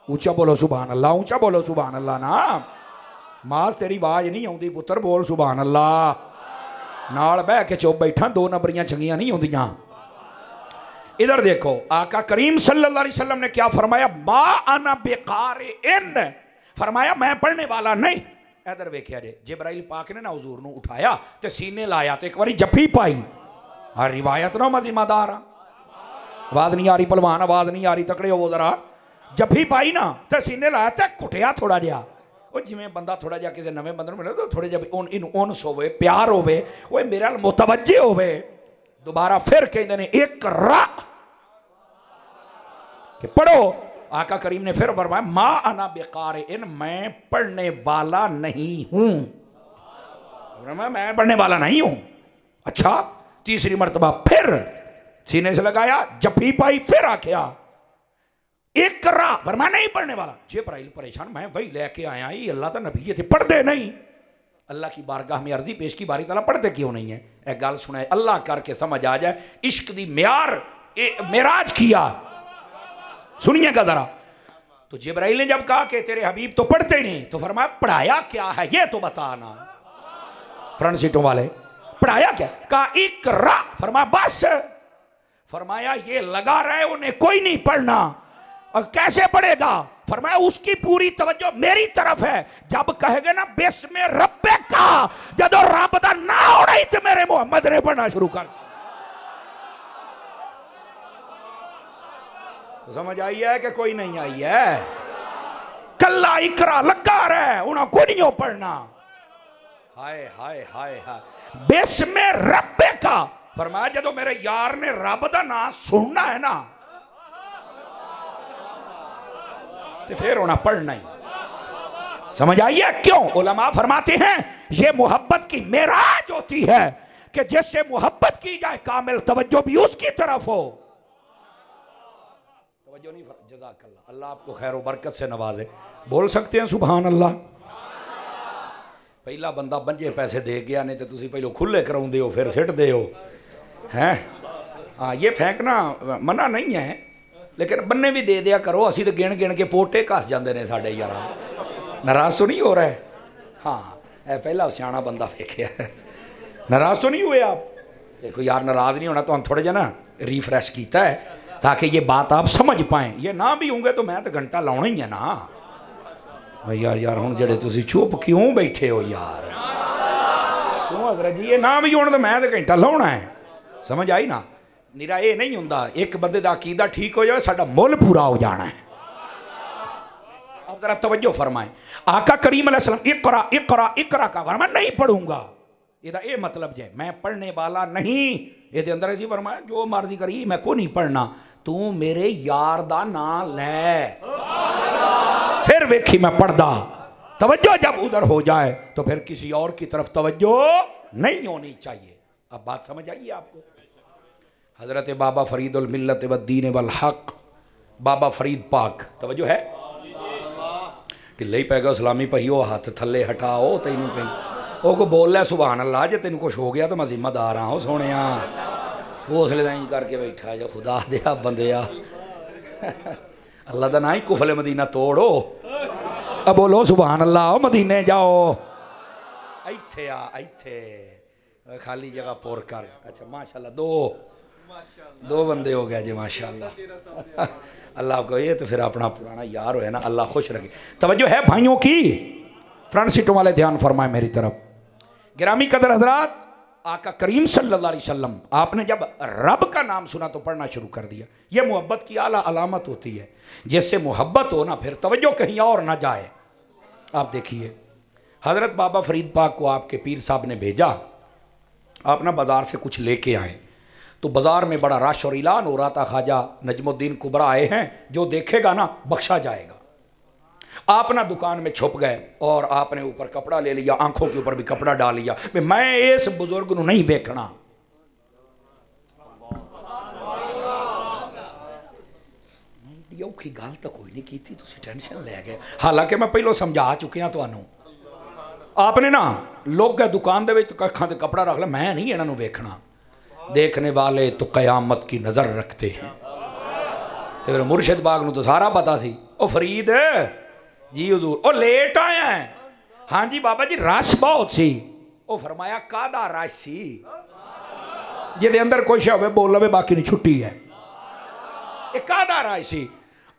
ऊंचा बोलो सुभान अल्लाह, ऊंचा बोलो सुभान अल्लाह ना। मास तेरी आवाज नहीं आती पुत्र, बोल सुभान अल्लाह। नाल बह के चुप बैठा, दो नंबरियां चंगियां नहीं आउंदियां। इधर देखो आका करीम सल्लल्लाहु अलैहि वसल्लम ने क्या फरमाया, मा अना बेकारिन, फरमाया मैं पढ़ने वाला नहीं। इधर वेख्या जे जिब्राइल पाक ने ना हुजूर नूं उठाया ते सीने लाया ते एक बारी जफ्फी पाई। हर रिवायत ना मैं जिम्मेदार हाँ, आवाज नहीं आ रही पहलवान, आवाज नहीं आ रही, तकड़े हो जरा। जफ्फी पाई ना ते सीने लाया ते कुटिया थोड़ा जिहा। वो जिवें बंदा थोड़ा जिहा किसी नवे बंदे नूं मिले तो थोड़े जिहा उनस होवे, प्यार होवे, वो मेरे नाल मुतवज्जे होवे। दोबारा फिर कहते ने इकरा कि पढ़ो। आका करीम ने फिर फरमाया मा अना बेकारिन, मैं पढ़ने वाला नहीं हूं। मैं पढ़ने वाला नहीं हूं। अच्छा, तीसरी मर्तबा फिर सीने से लगाया, जफ्फी पाई, फिर आख्या इकरा, फरमाया नहीं पढ़ने वाला। जिब्राइल परेशान, मैं वही लेके आया ही, अल्लाह तो नबी थे, पढ़ते नहीं। अल्लाह की बारगाह में अर्जी पेश की, बारी ताला पढ़ते क्यों नहीं है। एक गल सुनाए अल्लाह करके समझ आ जाए, इश्क दी म्यार मेराज किया। सुनिएगा जरा। तो जिब्राइल ने जब कहा कि तेरे हबीब तो पढ़ते नहीं, तो फरमाया पढ़ाया क्या है ये तो बताना। फ्रंट सीटों वाले, पढ़ाया क्या? कहा इकरा, फरमाया बस। फरमाया ये लगा रहे उन्हें कोई नहीं पढ़ना, और कैसे पढ़ेगा? फरमाया उसकी पूरी तवज्जो मेरी तरफ है। जब कहेगा ना बिस्म रब्बे का, जदों रब दा ना हो रही तो मेरे मोहम्मद ने पढ़ना शुरू कर। तो समझ आई है कि कोई नहीं आई है? कल्ला इकरा लगा रहे, उन्हें कोई नहीं हो पढ़ना। हाय हाय हाय हाय, बिस्म रब्बे का। फरमाया जदों मेरे यार ने रब दा नाम सुनना है ना, तो फिर उन्हें पढ़ना ही। समझ आई है क्यों? उलमा फरमाते हैं ये मोहब्बत की मेराज होती है कि जिससे मोहब्बत की जाए कामिल तवज्जो भी उसकी तरफ हो। तवज्जो नहीं, जज़ाकल्लाह, अल्लाह आपको खैर व बरकत से नवाजे। बोल सकते हैं सुभान अल्लाह। पहला बंदा बंजे पैसे दे गया, नहीं तो तुसी पहले खुले कराउंदे हो फिर सिटदे हो हैं। हाँ, ये फेंकना मना नहीं है, लेकिन बन्ने भी दे दिया करो। असी तो गिन गिन के पोटे घस जाते हैं साढ़े यार। नाराज तो नहीं हो रहा है? हाँ, पहला सियाना बंदा फेंकिया। नाराज तो नहीं हुए आप? देखो यार, नाराज नहीं होना, तो हम थोड़ा जा ना रिफ्रेश किया है ताकि ये बात आप समझ पाएँ। ये ना भी होंगे तो मैं तो घंटा लाना ही है ना यार। यार हूँ जड़े तुम चुप क्यों बैठे हो यार? क्यों हजरत जी, ये ना भी होने तो मैं तो घंटा लाना है। समझ आई ना? निरा ये नहीं होंदा, एक बंदे का अकीदा ठीक हो जाए साडा मुल पूरा हो जाना है। अब जरा तवज्जो फरमाएं। आका करीम अलैहिस्सलाम इकरा इकरा इकरा का फरमाया नहीं पढ़ूंगा, ਇਹਦਾ ਇਹ मतलब जे मैं पढ़ने वाला नहीं। ये अंदर ऐसी फरमाया जो मर्जी करी मैं को नहीं पढ़ना, तू मेरे यार दा नाम ले, फिर वेखी मैं पढ़दा। तवज्जो जब उधर हो जाए तो फिर किसी और की तरफ तवज्जो नहीं होनी चाहिए। अब बात समझ आइए आपको? हजरत बाबा फरीदुल मिल्लत व दीन वल हक, बाबा फरीद पाक, तवज्जो है? ढिले ही पै गए सलामी पहियो, हाथ थले हटाओ। तेनू कहीं वो को बोल लै सुभान अल्लाह, जे तेन कुछ हो गया तो मैं जिम्मेदार हाँ। सोने वो उसले नहीं करके बैठा जो खुदा दिया बंदे अल्लाह का ना ही कुफले मदीना तोड़ो। अब बोलो सुभान अल्लाह, मदीने जाओ। इत्थे आ, इत्थे खाली जगह पोर कर। अच्छा माशाल्लाह, दो बंदे हो गए जी माशाल्लाह। अल्लाह को ये तो फिर अपना पुराना यार हो है ना, अल्लाह खुश रखे। तवज्जो है भाइयों की? फ्रंट सीटों वाले ध्यान फरमाए मेरी तरफ। गिरामी कदर हजरात, आका करीम सल्लल्लाहु अलैहि वसल्लम आपने जब रब का नाम सुना तो पढ़ना शुरू कर दिया। यह मोहब्बत की आला अलामत होती है। जिससे मोहब्बत हो ना, फिर तवज्जो कहीं और ना जाए। आप देखिए हजरत बाबा फरीद पाक को आपके पीर साहब ने भेजा, आप ना बाजार से कुछ लेके आए। तो बाजार में बड़ा रश और ऐलान हो रहा था, ख्वाजा नजमुद्दीन कुबरा आए हैं, जो देखेगा ना बख्शा जाएगा। आप ना दुकान में छुप गए और आपने ऊपर कपड़ा ले लिया, आंखों के ऊपर भी कपड़ा डाल लिया। मैं इस बुजुर्ग को नहीं देखना। औखी गल तो कोई नहीं की, तुसीं टेंशन लै गए। हालांकि मैं पहलों समझा चुकिया तुहानूं। आपने ना लोग दुकान दे विच अखां ते कपड़ा रख लिया, मैं नहीं इन्हां नूं वेखना, देखने वाले तो कयामत की नज़र रखते हैं। तो फिर मुर्शिद बाग नूं तो सारा पता सी। ओ फरीद जी हुजूर, ओ लेट आया है। हाँ जी बाबा जी रश बहुत सी। ओ फरमाया कादा रश सी? जिहदे अंदर कोई शे होवे बोल लवे, बाकी नहीं छुट्टी है। ये कादा रश सी?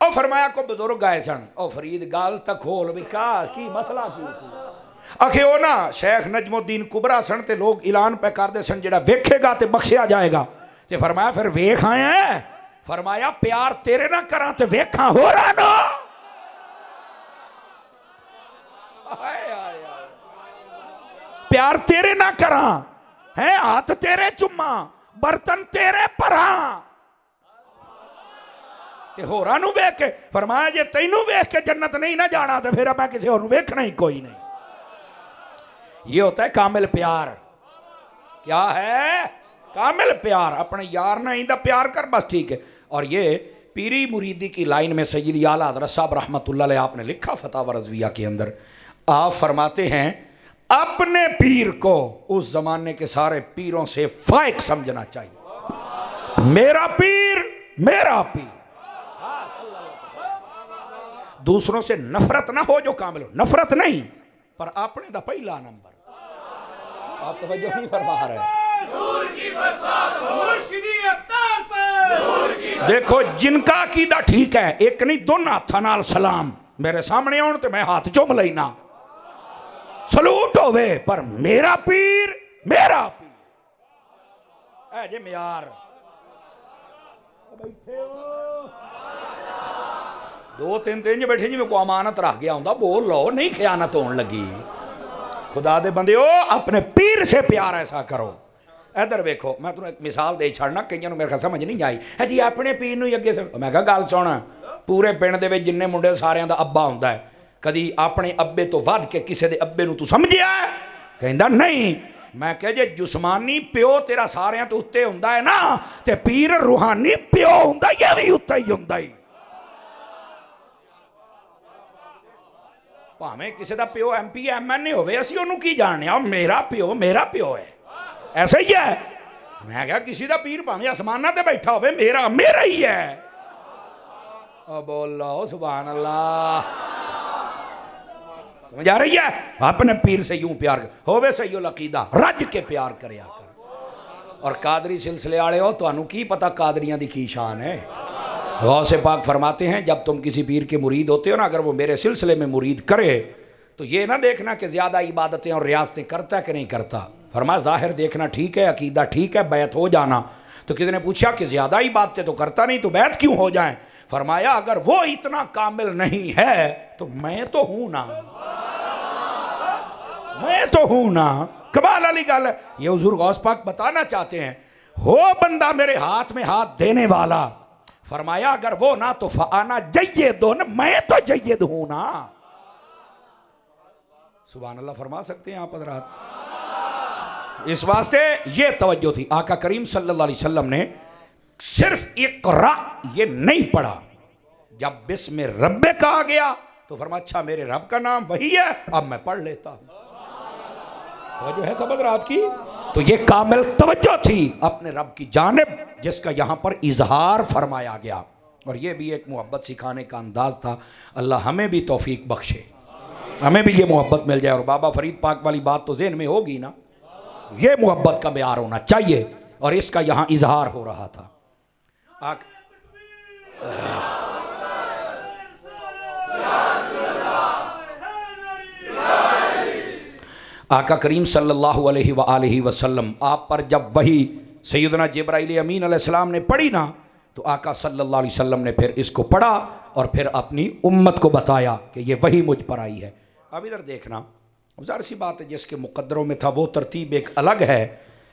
ओ फरमाया को बुजुर्ग आए सन। ओ फरीद गल तक खोल भी की मसला की सी? आखे वो ना शेख नजमुद्दीन कुबरा सन, ते लोग ऐलान पे करते सन जेड़ा वेखेगा तो बख्शिया जाएगा। ते फरमाया फिर वेख आया है? फरमाया प्यार तेरे ना करा तो वेखा हो रहा ना। प्यार तेरे ना करा है, हाथ तेरे चुम्मा, बर्तन तेरे परा, होरा नू वेख के। फरमाया जे तैनू वेख के जन्नत नहीं ना जाना तो फिर मैं किसी और वेखना ही कोई नहीं। ये होता है कामिल प्यार। क्या है? कामिल प्यार। अपने यार ना इंदा प्यार कर बस, ठीक है। और ये पीरी मुरीदी की लाइन में सैयदी आला हज़रत साहब रहमतुल्लाह अलैह आपने लिखा फतावा रज़विया के अंदर, आप फरमाते हैं अपने पीर को उस जमाने के सारे पीरों से फाइक समझना चाहिए। मेरा पीर मेरा पीर। दूसरों से नफरत ना हो जो कामिल हो, नफरत नहीं, पर अपने दा पहला नंबर। आप तवज्जो नहीं फरमा रहे। देखो जिनका अकीदा ठीक है, एक नहीं दोनों हाथों नाल सलाम, मेरे सामने आउण ते मैं हाथ चुम लेना, सलूट होवे, पर मेरा पीर मेरा पीर है जे म्यार। दो तीन तीन बैठे जिवें को अमानत रख गया होंदा, बोल लो नहीं खयानत होने लगी। खुदा दे बंदे अपने पीर से प्यार ऐसा करो। इधर वेखो मैं तुम्हें एक मिसाल दे छड़ना, कई मेरे ख्याल समझ नहीं आई है जी अपने पीर नूं अगे से। मैं कहा गल सुन, पूरे पिंड दे विच जिन्ने मुंडे सारियां दा अब्बा हुंदा है, कदी अपने अब्बे तो वध के किसी दे अब्बे नूं तू समझिया? कहंदा नहीं। मैं कहा जे जुस्मानी प्यो तेरा सारियां तो उत्ते हुंदा है ना, ते पीर रूहानी प्यो हुंदा, ये भी उत्ते ही हुंदा ही। भावें किसी का प्यो MP MNA होवे, असीं ओनूं की जानने, मेरा प्यो है, ऐसा ही है। मैं क्या किसी का पीर भावें आसमाना ते बैठा होवे, मेरा मेरा ही है। बोलो सुभान अल्लाह। समझ आ रही है? अपने पीर से यूं प्यार होवे, सही अकीदा रज के प्यार करया कर। और कादरी सिलसिले वाले हो, तुहानू की पता कादरियां दी की शान है। गौसे पाक फरमाते हैं जब तुम किसी पीर के मुरीद होते हो ना, अगर वो मेरे सिलसिले में मुरीद करे तो ये ना देखना कि ज़्यादा इबादतें और रियासतें करता है कि नहीं करता। फरमाया ज़ाहिर देखना ठीक है, अकीदा ठीक है, बैत हो जाना। तो किसी ने पूछा कि ज़्यादा इबादतें तो करता नहीं, तो बैत क्यों हो जाए? फरमाया अगर वो इतना कामिल नहीं है तो मैं तो हूँ ना, मैं तो हूँ ना। कमाल वाली गल है। ये हुजूर गौस पाक बताना चाहते हैं, हो बंदा मेरे हाथ में हाथ देने वाला, फरमाया अगर वो ना तो फ़ाना जय्यदुन, मैं तो जय्यद हूं ना। सुभान अल्लाह फरमा सकते हैं आप हज़रात? इस वास्ते ये तवज्जो थी। आका करीम सल्लल्लाहु अलैहि वसल्लम ने सिर्फ इक़रा ये नहीं पढ़ा, जब बिस्म रब्बे कहा गया तो फरमाया अच्छा मेरे रब का नाम वही है, अब मैं पढ़ लेता हूं। तवज्जो है सब हज़रात की? तो ये कामिल तवज्जो थी अपने रब की जानिब, जिसका यहाँ पर इजहार फरमाया गया। और ये भी एक मोहब्बत सिखाने का अंदाज था। अल्लाह हमें भी तौफीक बख्शे, हमें भी ये मोहब्बत मिल जाए। और बाबा फरीद पाक वाली बात तो ज़हन में होगी ना, ये मोहब्बत का म्यार होना चाहिए, और इसका यहाँ इजहार हो रहा था। आका करीम सल्लल्लाहु अलैहि वसल्लम आप पर जब वही सैयदना जिब्राइल अमीन अलैहिस्सलाम ने पढ़ी ना, तो आका सल्लल्लाहु अलैहि वसल्लम ने फिर इसको पढ़ा और फिर अपनी उम्मत को बताया कि ये वही मुझ पर आई है। अब इधर देखना, ज़ाहिर सी बात है जिसके मुकद्दरों में था वो तरतीब एक अलग है,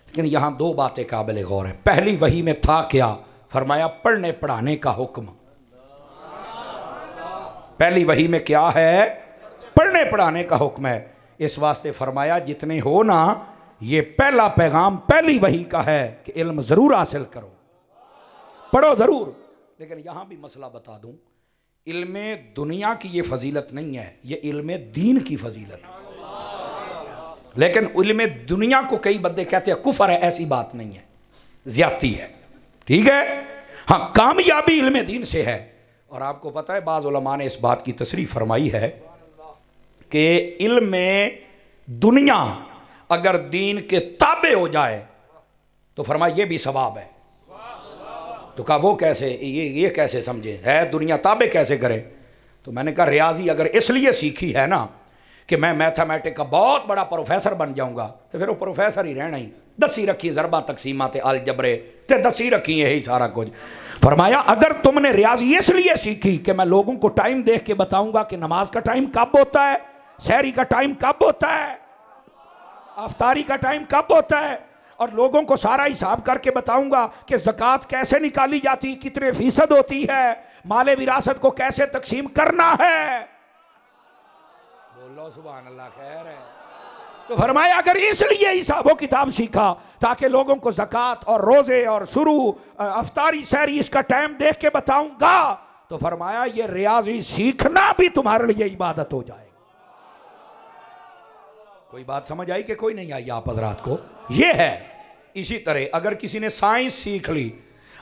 लेकिन यहाँ दो बातें काबिल गौर हैं। पहली वही में था क्या? फरमाया पढ़ने पढ़ाने का हुक्म। पहली वही में क्या है? पढ़ने पढ़ाने का हुक्म है। इस वास्ते फरमाया जितने हो ना, ये पहला पैगाम पहली वही का है कि इल्म ज़रूर हासिल करो, पढ़ो ज़रूर। लेकिन यहाँ भी मसला बता दूँ, इल्म दुनिया की ये फजीलत नहीं है, ये इल्म दीन की फजीलत है। लेकिन इल्म दुनिया को कई बंदे कहते हैं कुफर है, ऐसी बात नहीं है, ज्यादती है। ठीक है, हाँ कामयाबी इल्म दीन से है। और आपको पता है बाज़ उलमा ने इस बात की तसरीह फरमाई है कि इल्म दुनिया अगर दीन के ताबे हो जाए तो फरमाया ये भी सवाब है। तो कहा वो कैसे, ये कैसे समझे, है दुनिया ताबे कैसे करे? तो मैंने कहा रियाजी अगर इसलिए सीखी है ना कि मैं मैथमेटिक का बहुत बड़ा प्रोफेसर बन जाऊंगा, तो फिर वो प्रोफेसर ही रहना ही। दसी रखी ज़रबा तकसीमा ते अलजबरे ते दसी रखी यही सारा कुछ। फरमाया अगर तुमने रियाजी इसलिए सीखी कि मैं लोगों को टाइम देख के बताऊंगा कि नमाज का टाइम कब होता है, सहरी का टाइम कब होता है, अफ्तारी का टाइम कब होता है, और लोगों को सारा हिसाब करके बताऊंगा कि ज़कात कैसे निकाली जाती, कितने फीसद होती है, माले विरासत को कैसे तकसीम करना है, बोलो सुभान अल्लाह, खैर है। तो फरमाया अगर इसलिए हिसाबो किताब सीखा ताकि लोगों को ज़कात और रोजे और शुरू अफ्तारी सहरी इसका टाइम देख के बताऊंगा, तो फरमाया ये रियाजी सीखना भी तुम्हारे लिए इबादत हो जाएगी। कोई बात समझ आई कि कोई नहीं आई आप हज़रात को? ये है। इसी तरह अगर किसी ने साइंस सीख ली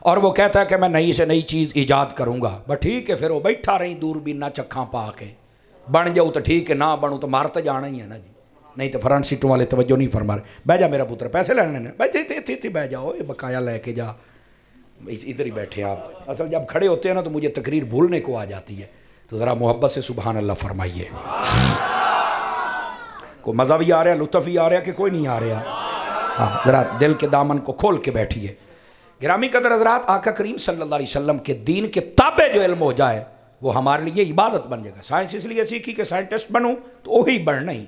और वो कहता है कि मैं नई से नई चीज़ ईजाद करूंगा, बस ठीक है, फिर वो बैठा रही दूरबीन ना चक्खा पा के, बन जाऊँ तो ठीक है, ना बनूँ तो मार तो जाना ही है ना जी। नहीं तो फ्रंट सीटों वाले तवज्जो नहीं फरमा रहे, बह जा मेरा पुत्र पैसे लेने ने, भाई बह जाओ, ये बकाया लेके जा, इधर ही बैठे आप। असल जब खड़े होते हैं ना तो मुझे तकरीर भूलने को आ जाती है, तो ज़रा मोहब्बत से सुबहान अल्लाह फरमाइए। को मज़ा भी आ रहा है, लुत्फ़ भी आ रहा है कि कोई नहीं आ रहा? हाँ, ज़रा दिल के दामन को खोल के बैठिए। गिरामी कदर हज़रात, आका करीम सल्लल्लाहु अलैहि वसल्लम के दीन के ताबे जो इल्म हो जाए वो हमारे लिए इबादत बन जाएगा। साइंस इसलिए सीखी कि साइंटिस्ट बनूँ, तो वही बनना ही।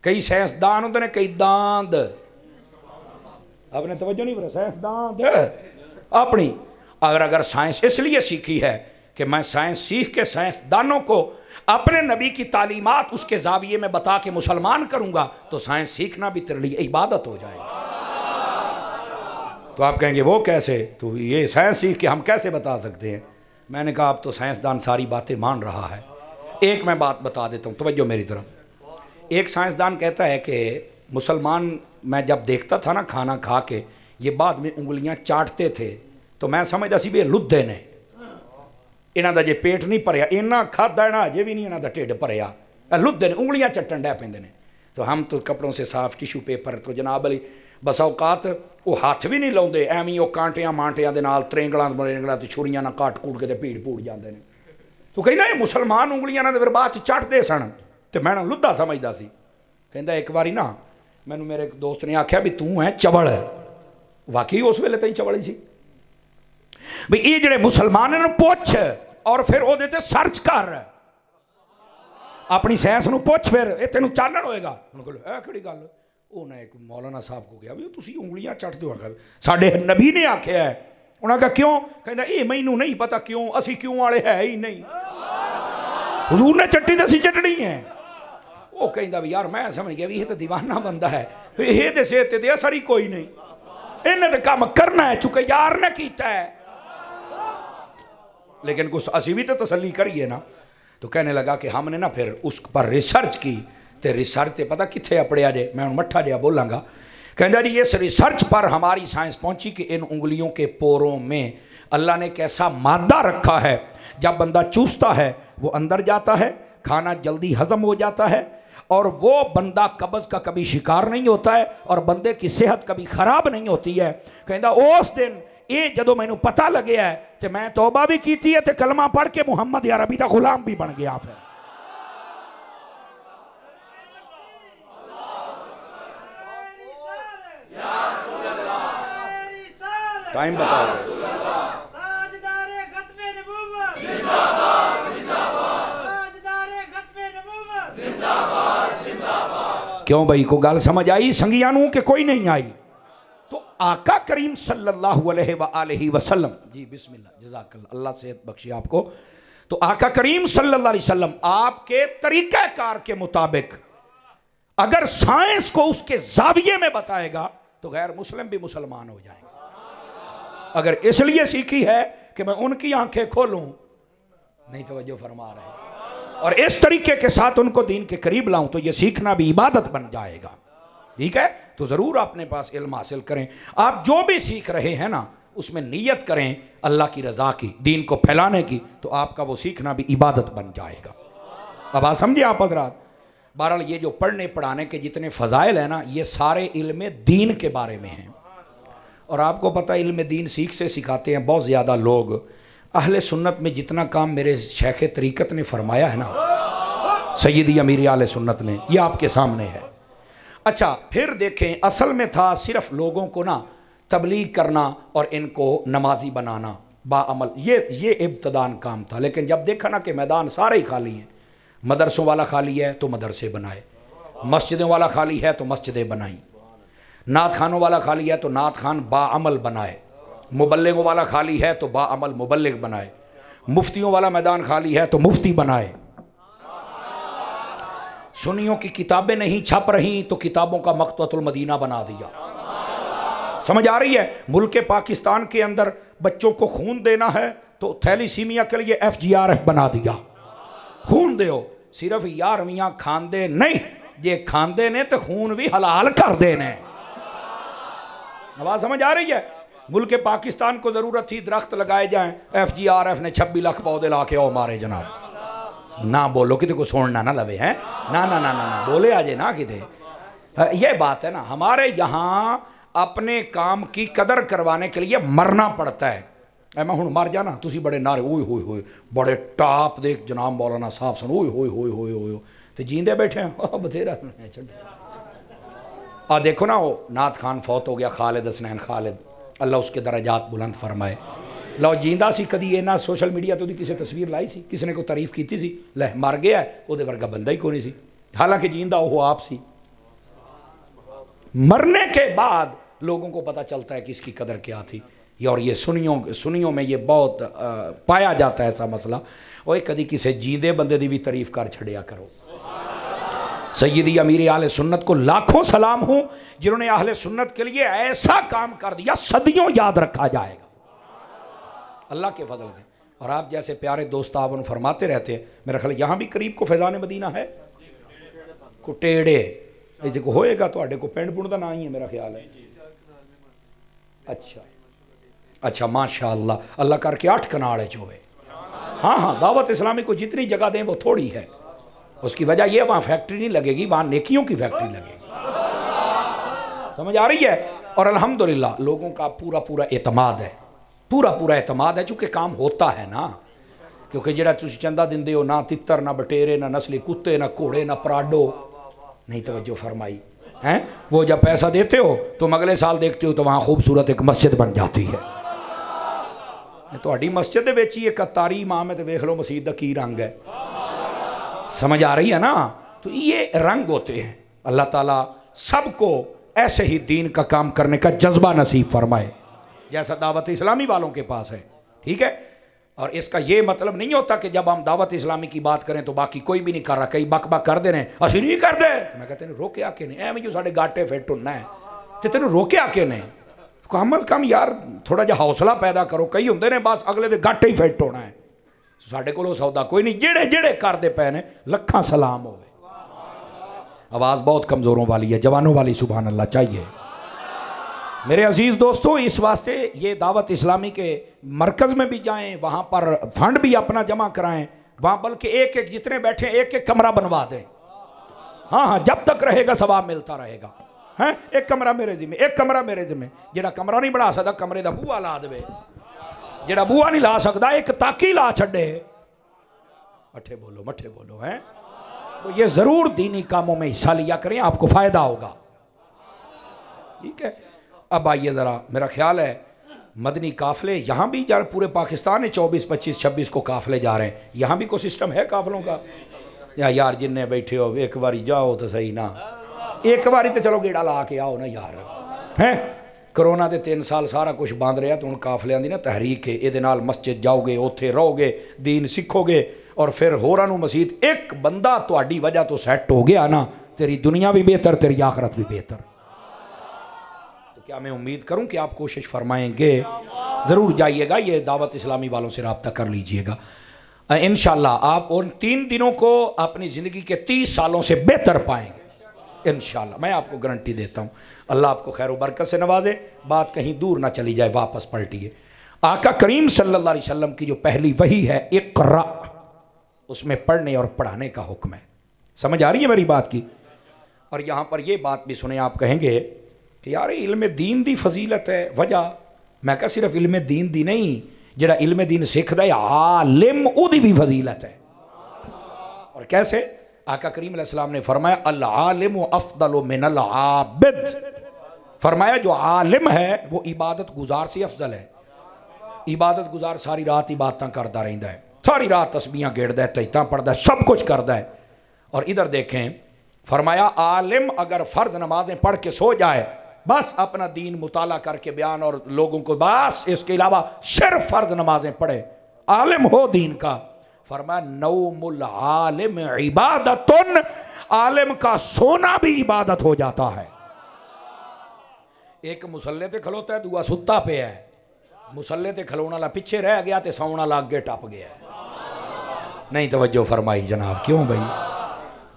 कई साइंसदान होते हैं, कई दांद, आपने तवज्जो नहीं करा, साइंसदान अपनी। अगर साइंस इसलिए सीखी है कि मैं साइंस सीख के साइंसदानों को अपने नबी की तालीमात उसके जाविये में बता के मुसलमान करूंगा, तो साइंस सीखना भी तेरे लिए इबादत हो जाएगी। तो आप कहेंगे वो कैसे, तो ये साइंस सीख के हम कैसे बता सकते हैं? मैंने कहा अब तो साइंसदान सारी बातें मान रहा है। एक मैं बात बता देता हूँ, तवज्जो मेरी तरफ। एक साइंसदान कहता है कि मुसलमान मैं जब देखता था ना खाना खा के ये बाद में उंगलियां चाटते थे, तो मैं समझदा सी भी लुद्धे ने, इन्हां दा जे पेट नहीं भरिया, इन्ना खादा ना अजे भी नहीं इन्हां दा ढिड भरिया, लुद्धे ने उंगलियां चट्टन डै पैंदे ने। तो हम तो कपड़ों से साफ टिशू पेपर, तो जनाब अली बस औकात वो हाथ भी नहीं लाउंदे, एवं वो कांटियां मांटियां दे नाल त्रेंगलां मरेंगलां ते छुरियां ना काट कूट के ते भीड़ भूड़ जाते हैं। तो कहना ये मुसलमान उंगलियां ना फिर बाद चटते सन, तो मैं लुद्धा समझदा सी। कहता एक बारी ना मैनू मेरे एक दोस्त ने आख्या भी तू है चवल, वाकई उस वेले तो ही चवल ही सी भी ये जड़े मुसलमान ने पुछ और फिर वो सर्च कर अपनी सैंस नूं पुछ, फिर ये तेन चानण होएगा। कि गल उन्हें एक मौलाना साहब को कहा भी तुसीं उंगलियां चट दो, साडे नबी ने आख्या है। उन्हें कहा क्यों? कहता ये मैनू नहीं पता क्यों, असी क्यों वाले है ही नहीं, हुजूर ने चट्टी तो असी चटनी है। वो कहता भी यार मैं समझ गया भी ये तो दीवाना बंदा है, ये तो सेहत ते असर ही कोई नहीं, इन्हें तो काम करना है चूंकि यार ने किया है। लेकिन कुछ असी भी तो तसल्ली करिए ना। तो कहने लगा कि हमने ना फिर उस पर रिसर्च की, तो रिसर्च तो पता कितने अपड़िया जे, मैं मट्ठा जहा बोलांगा। कहता जी इस रिसर्च पर हमारी साइंस पहुंची कि इन उंगलियों के पोरों में अल्लाह ने एक ऐसा मादा रखा है, जब बंदा चूसता है वो अंदर जाता है, खाना जल्दी हजम हो जाता है, और वो बंदा कब्ज़ का कभी शिकार नहीं होता है, और बंदे की सेहत कभी ख़राब नहीं होती है। कहता उस दिन ये जदों मैनू पता लगे है तो मैं तौबा भी की है, तो कलमा पढ़ के मुहम्मद अरबी का गुलाम भी बन गया। फिर टाइम बताओ। क्यों भाई को गल समझ आई संगिया नूं कि कोई नहीं आई? तो आका करीम सल्लल्लाहु अलैहि वसल्लम जी बिस्मिल्लाह जज़ाकल्लाह, अल्लाह सेहत बख्शे आपको। तो आका करीम सल्लल्लाहु अलैहि वसल्लम आपके तरीक़ाकार के मुताबिक अगर साइंस को उसके जाविये में बताएगा तो गैर मुस्लिम भी मुसलमान हो जाएंगे। अगर इसलिए सीखी है कि मैं उनकी आंखें खोलूं नहीं तवज्जो फरमा रहे। और इस तरीके के साथ उनको दीन के करीब लाऊं तो ये सीखना भी इबादत बन जाएगा। ठीक है, तो ज़रूर अपने पास इल्म हासिल करें। आप जो भी सीख रहे हैं ना, उसमें नीयत करें अल्लाह की रज़ा की, दीन को फैलाने की, तो आपका वो सीखना भी इबादत बन जाएगा। अब आप समझिए आप हज़रात। बहरहाल ये जो पढ़ने पढ़ाने के जितने फ़ज़ाइल हैं ना, ये सारे इल्म दीन के बारे में हैं। और आपको पता है इल्म दीन सीख से सिखाते हैं बहुत ज़्यादा लोग। अहले सुन्नत में जितना काम मेरे शेख तरीक़त ने फरमाया है ना, सैयदी अमीर आले सुन्नत ने, ये आपके सामने है। अच्छा, फिर देखें, असल में था सिर्फ लोगों को ना तबलीग करना और इनको नमाजी बनाना बाअमल, ये इब्तदान काम था। लेकिन जब देखा ना कि मैदान सारे ही खाली हैं, मदरसों वाला खाली है तो मदरसे बनाए, मस्जिदों वाला खाली है तो मस्जिदें बनाई, नात खानों वाला खाली है तो नात खान बाअमल बनाए, मुबल्लिगों वाला खाली है तो बाअमल मुबल्लिग बनाए, मुफ्तियों वाला मैदान खाली है तो मुफ्ती बनाए। सुन्नियों की किताबें नहीं छप रही तो किताबों का मकतबतुल मदीना बना दिया। समझ आ रही है? मुल्क पाकिस्तान के अंदर बच्चों को खून देना है तो थैलीसीमिया के लिए FGRF बना दिया। खून दो, सिर्फ 11वीं खांदे नहीं, जे खांदे ने तो खून भी हलाल कर देने। आवाज समझ आ रही है? मुल्क पाकिस्तान को ज़रूरत थी दरख्त लगाए जाएं, FGRF ने 26 लाख पौधे ला के आओ मारे जनाब। ना बोलो किते को छोड़ना ना लवे हैं, ना ना ना ना ना बोले आजे ना किते। ये बात है ना, हमारे यहाँ अपने काम की कदर करवाने के लिए मरना पड़ता है। मैं हूँ मर जाना, तुसी बड़े नारे ओए होए होए, बड़े टाप देख जनाब मौलाना साहब सन, ओए होए होए होए होए, तो जींदे बैठे हैं बथेरा। आ देखो ना, वो नात खान फौत हो गया, खालिद हसनैन खालिद, अल्लाह उसके दराजात बुलंद फरमाए। लो जींदा सी कदी ये ना सोशल मीडिया तो किसी तस्वीर लाई सी, किसी ने कोई तारीफ की सी, ले मर गया है वो वर्गा बंदा ही कोई सी, हालांकि जींदा वो आप सी। मरने के बाद लोगों को पता चलता है कि इसकी कदर क्या थी। और ये सुनियों में ये बहुत पाया जाता है ऐसा मसला। और कदी किसी जींदे बंदे की भी तारीफ कर छड़िया करो। सैयदी अमीर आले सुन्नत को लाखों सलाम हो जिन्होंने अहले सुन्नत के लिए ऐसा काम कर दिया, सदियों याद रखा जाएगा अल्लाह के फजल से। और आप जैसे प्यारे दोस्त आप उन्हें फरमाते रहते हैं, मेरा ख्याल यहाँ भी करीब को फैज़ान मदीना है, कुटेड़े देखो होएगा तो को पिंड पुंड का ना ही है मेरा ख्याल है। अच्छा अच्छा, माशाअल्लाह, अल्लाह करके 8 कनाल चोवे। हाँ हाँ, दावत इस्लामी को जितनी जगह दें वो थोड़ी है। उसकी वजह यह वहाँ फैक्ट्री नहीं लगेगी, वहाँ नेकियों की फैक्ट्री लगेगी। समझ आ रही है? और अल्हम्दुलिल्लाह लोगों का पूरा पूरा एतमाद है, पूरा पूरा एतमाद है, चूँकि काम होता है ना। क्योंकि जरा तुम चंदा दिंदे हो ना तितर ना बटेरे ना नस्ली कुत्ते ना घोड़े ना पराडो, नहीं तवज्जो फरमाई हैं, वो जब पैसा देते हो तो अगले साल देखते हो तो वहाँ खूबसूरत एक मस्जिद बन जाती है। थोड़ी मस्जिद ही एक कतारी इमाम है तो वेख लो मसीद का की रंग है। समझ आ रही है ना? तो ये रंग होते हैं। अल्लाह ताला सबको ऐसे ही दीन का काम करने का जज्बा नसीब फरमाए जैसा दावत इस्लामी वालों के पास है। ठीक है? और इसका ये मतलब नहीं होता कि जब हम दावत इस्लामी की बात करें तो बाकी कोई भी नहीं कर रहा, कई बक बक कर दे रहे, असि नहीं कर दे। मैं कहते हैं रोके आके नहीं, एवं जो साढ़े गाटे फिट होना है तो तेन रोके आके नहीं, कम अज कम यार थोड़ा जहा हौसला पैदा करो। कई होंगे ने बस अगले दे गाटे ही फिट होना है, साढ़े को सौदा कोई नहीं। जेड़े जेड़े करते पे ने लखा सलाम हो। आवाज़ बहुत कमज़ोरों वाली है, जवानों वाली सुभान अल्लाह चाहिए। मेरे अजीज़ दोस्तों, इस वास्ते ये दावत इस्लामी के मरकज़ में भी जाएं, वहाँ पर फंड भी अपना जमा कराएं, वहाँ बल्कि एक एक जितने बैठे एक एक कमरा बनवा दें। हाँ हाँ, जब तक रहेगा सवाब मिलता रहेगा। हैं, एक कमरा मेरे जिम्मे, एक कमरा मेरे जिम्मे। जेड़ा कमरा नहीं बना सकता कमरे का बूहा ला दे, जेड़ा बूहा नहीं ला सकता एक ताकी ला छे। मठे बोलो हैं। तो ये ज़रूर दीनी कामों में हिस्सा लिया करें, आपको फ़ायदा होगा। ठीक है? अब आइए ज़रा, मेरा ख्याल है मदनी काफ़िले यहाँ भी जा, पूरे पाकिस्तान में 24, 25, 26 को काफ़िले जा रहे हैं। यहाँ भी कोई सिस्टम है काफ़िलों का? या यार जिन्ने बैठे हो एक बारी जाओ तो सही ना, एक बारी तो चलो गेड़ा ला के आओ ना यार। हैं, करोना के 3 साल सारा कुछ बंद रहा, तो हम काफ़िलियां दी ना तहरीक है, ये मस्जिद जाओगे, उत्थे रहोगे, दीन सीखोगे और फिर होरां नूं मसीत। एक बंदा तुहाडी वजह तो सैट हो गया ना, तेरी दुनिया भी बेहतर, तेरी आखरत भी बेहतर। क्या मैं उम्मीद करूं कि आप कोशिश फरमाएंगे, ज़रूर जाइएगा, ये दावत इस्लामी वालों से रब्ता कर लीजिएगा। इंशाअल्लाह आप उन 3 दिनों को अपनी ज़िंदगी के 30 सालों से बेहतर पाएंगे इंशाअल्लाह, मैं आपको गारंटी देता हूँ। अल्लाह आपको खैर व बरकत से नवाजे, बात कहीं दूर ना चली जाए, वापस पलटिए। आका करीम सल्लल्लाहु अलैहि वसल्लम की जो पहली वही है इक़रा, उसमें पढ़ने और पढ़ाने का हुक्म है। समझ आ रही है मेरी बात की? और यहाँ पर ये बात भी सुने, आप कहेंगे कि यार इल्म दीन दी फजीलत है, वजह मैं कहा सिर्फ इल्म दीन दी नहीं, जरा इल्म दीन सीखदा है आलिम उदी भी फजीलत है। और कैसे? आका करीम अलैहि सलाम ने फरमाया अल आलिम अफदल मिनल आबिद, फरमाया जो आलिम है वो इबादत गुजार से अफजल है। इबादत गुजार सारी रात इबादत करता रहता है, सारी रात तस्बीहां गेड़दा है, तहता पढ़ता है, सब कुछ करता है। और इधर देखें, फरमाया आलिम अगर फ़र्ज नमाजें पढ़ के सो जाए, बस अपना दीन मुताला करके बयान और लोगों को बस इसके अलावा सिर्फ फ़र्ज नमाजें पढ़े, आलिम हो दीन का, फरमाया नौमुल आलिम इबादतुन, आलिम का सोना भी इबादत हो जाता है। एक मुसल्ले ते खलोता है, दूआ सुत्ता पे है। मुसल्ले ते खलोने वाला पीछे रह गया तो सौने वाला अगे टप गया। नहीं तवज्जो फरमाई जनाब, क्यों भाई?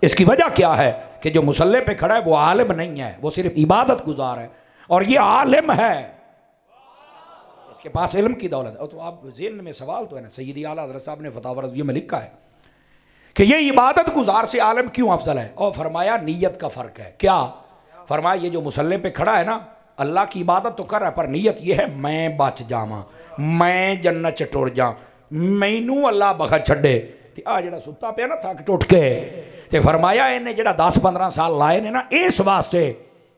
इसकी वजह क्या है कि जो मुसल्ले पे खड़ा है वो आलिम नहीं है, वो सिर्फ इबादत गुजार है। और ये आलिम है, इसके पास इल्म की दौलत है। तो आप ज़हन में सवाल तो है ना, सैयदी आला हज़रत साहब ने फतावा रज़विया में लिखा है कि ये इबादत गुजार से आलिम क्यों अफजल है। और फरमाया नीयत का फ़र्क है। क्या? फरमाया ये जो मुसल्ले पे खड़ा है ना, अल्लाह की इबादत तो कर रहा है, पर नीयत ये है मैं बच जावां, मैं जन्नत च टुर जा, मैनू अल्लाह बखत छड्डे। ते आ जेड़ा सुत्ता पिया ना थक टुट के, ते फरमाया इन्हें जेड़ा 10-15 साल लाए ने ना, इस वास्ते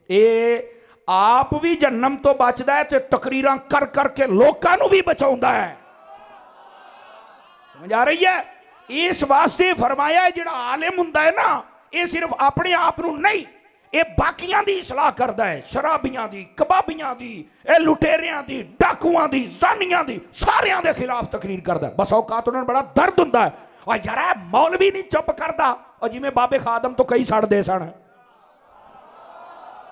ये आप भी जन्नम तो बचदा है ते तकरीरां कर करके लोकां नू भी बचाउंदा है। समझ आ रही है? इस वास्ते फरमाया जेड़ा आलिम हुंदा है ना, ये सिर्फ अपने आप नू नहीं, ये बाकियां दी इसलाह करदा है, शराबियां दी, कबाबियां दी, लुटेरियां दी, डाकुआं दी, जानियां दी, सारियां दे खिलाफ तकरीर करदा है। बस औकात उन्हां नूं बड़ा दर्द हुंदा है, और यार मौलवी नहीं चुप करदा, और जिवें बाबे खादम तो कई सड़दे सन,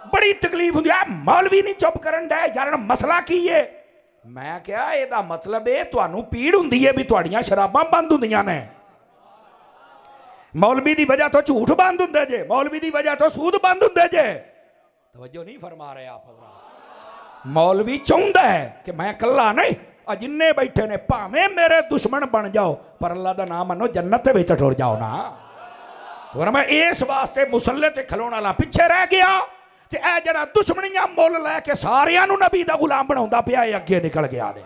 बड़ी तकलीफ हुंदी है, मौलवी नहीं चुप करन दे, यार मसला की है? मैं क्या एदा मतलब है तुहानू पीड़ हुंदी है भी तुहाड़ियां शराबां बंद हुंदियां ने, मौलवी की वजह तो झूठ बंद होंगे जे, मौलवी की वजह तो सूद बंद होंगे जे। तवज्जो नहीं फरमा रहे आप। मौलवी चाहता है कि मैं कला नहीं, जिन्ने बैठे ने भावें मेरे दुश्मन बन जाओ, पर अल्लाह का नाम मनो जन्नत विच टुर जाओ ना। तो मैं इस वास्ते मुसल्ले ते खलोने वाला पिछे रह गया, ते ए जड़ा दुश्मनियां मुल लैके सारियां नूं नबी दा गुलाम बनाउंदा पिया, अगे निकल गया ने।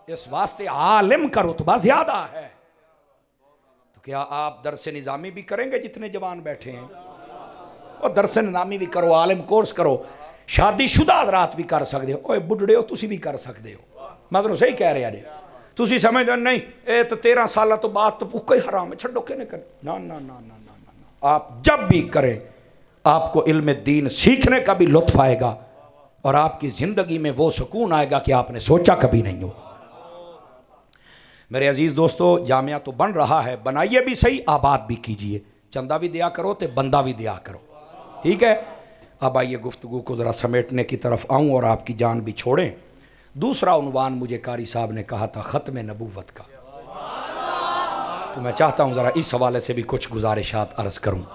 इस वास्ते आलिम का रुतबा ज्यादा है। क्या आप दरस निज़ामी भी करेंगे जितने जवान बैठे हैं? और दरस निज़ामी भी करो, आलिम कोर्स करो, शादीशुदा हज़रात भी कर सकते हो, ओए बुढ़ड़े हो तुसी भी कर सकते हो। मैं तो सही कह रहा जी, तुसी समझ नहीं ये तो 13 साल तो बाद तो भूखा ही हराम है, छड्डो के नहीं कर। ना ना ना ना ना ना, आप जब भी करें आपको इल्म दीन सीखने का भी लुत्फ आएगा, और आपकी ज़िंदगी में वो सुकून आएगा कि आपने सोचा कभी नहीं हो। मेरे अजीज़ दोस्तों, जामिया तो बन रहा है, बनाइए भी सही, आबाद भी कीजिए, चंदा भी दिया करो तो बंदा भी दिया करो, ठीक है। अब आइए गुफ्तगू को ज़रा समेटने की तरफ आऊँ और आपकी जान भी छोड़ें। दूसरा उन्वान मुझे कारी साहब ने कहा था ख़त्म नबूवत का, तो मैं चाहता हूँ ज़रा इस हवाले से भी कुछ गुजारिशात अर्ज़ करूँ।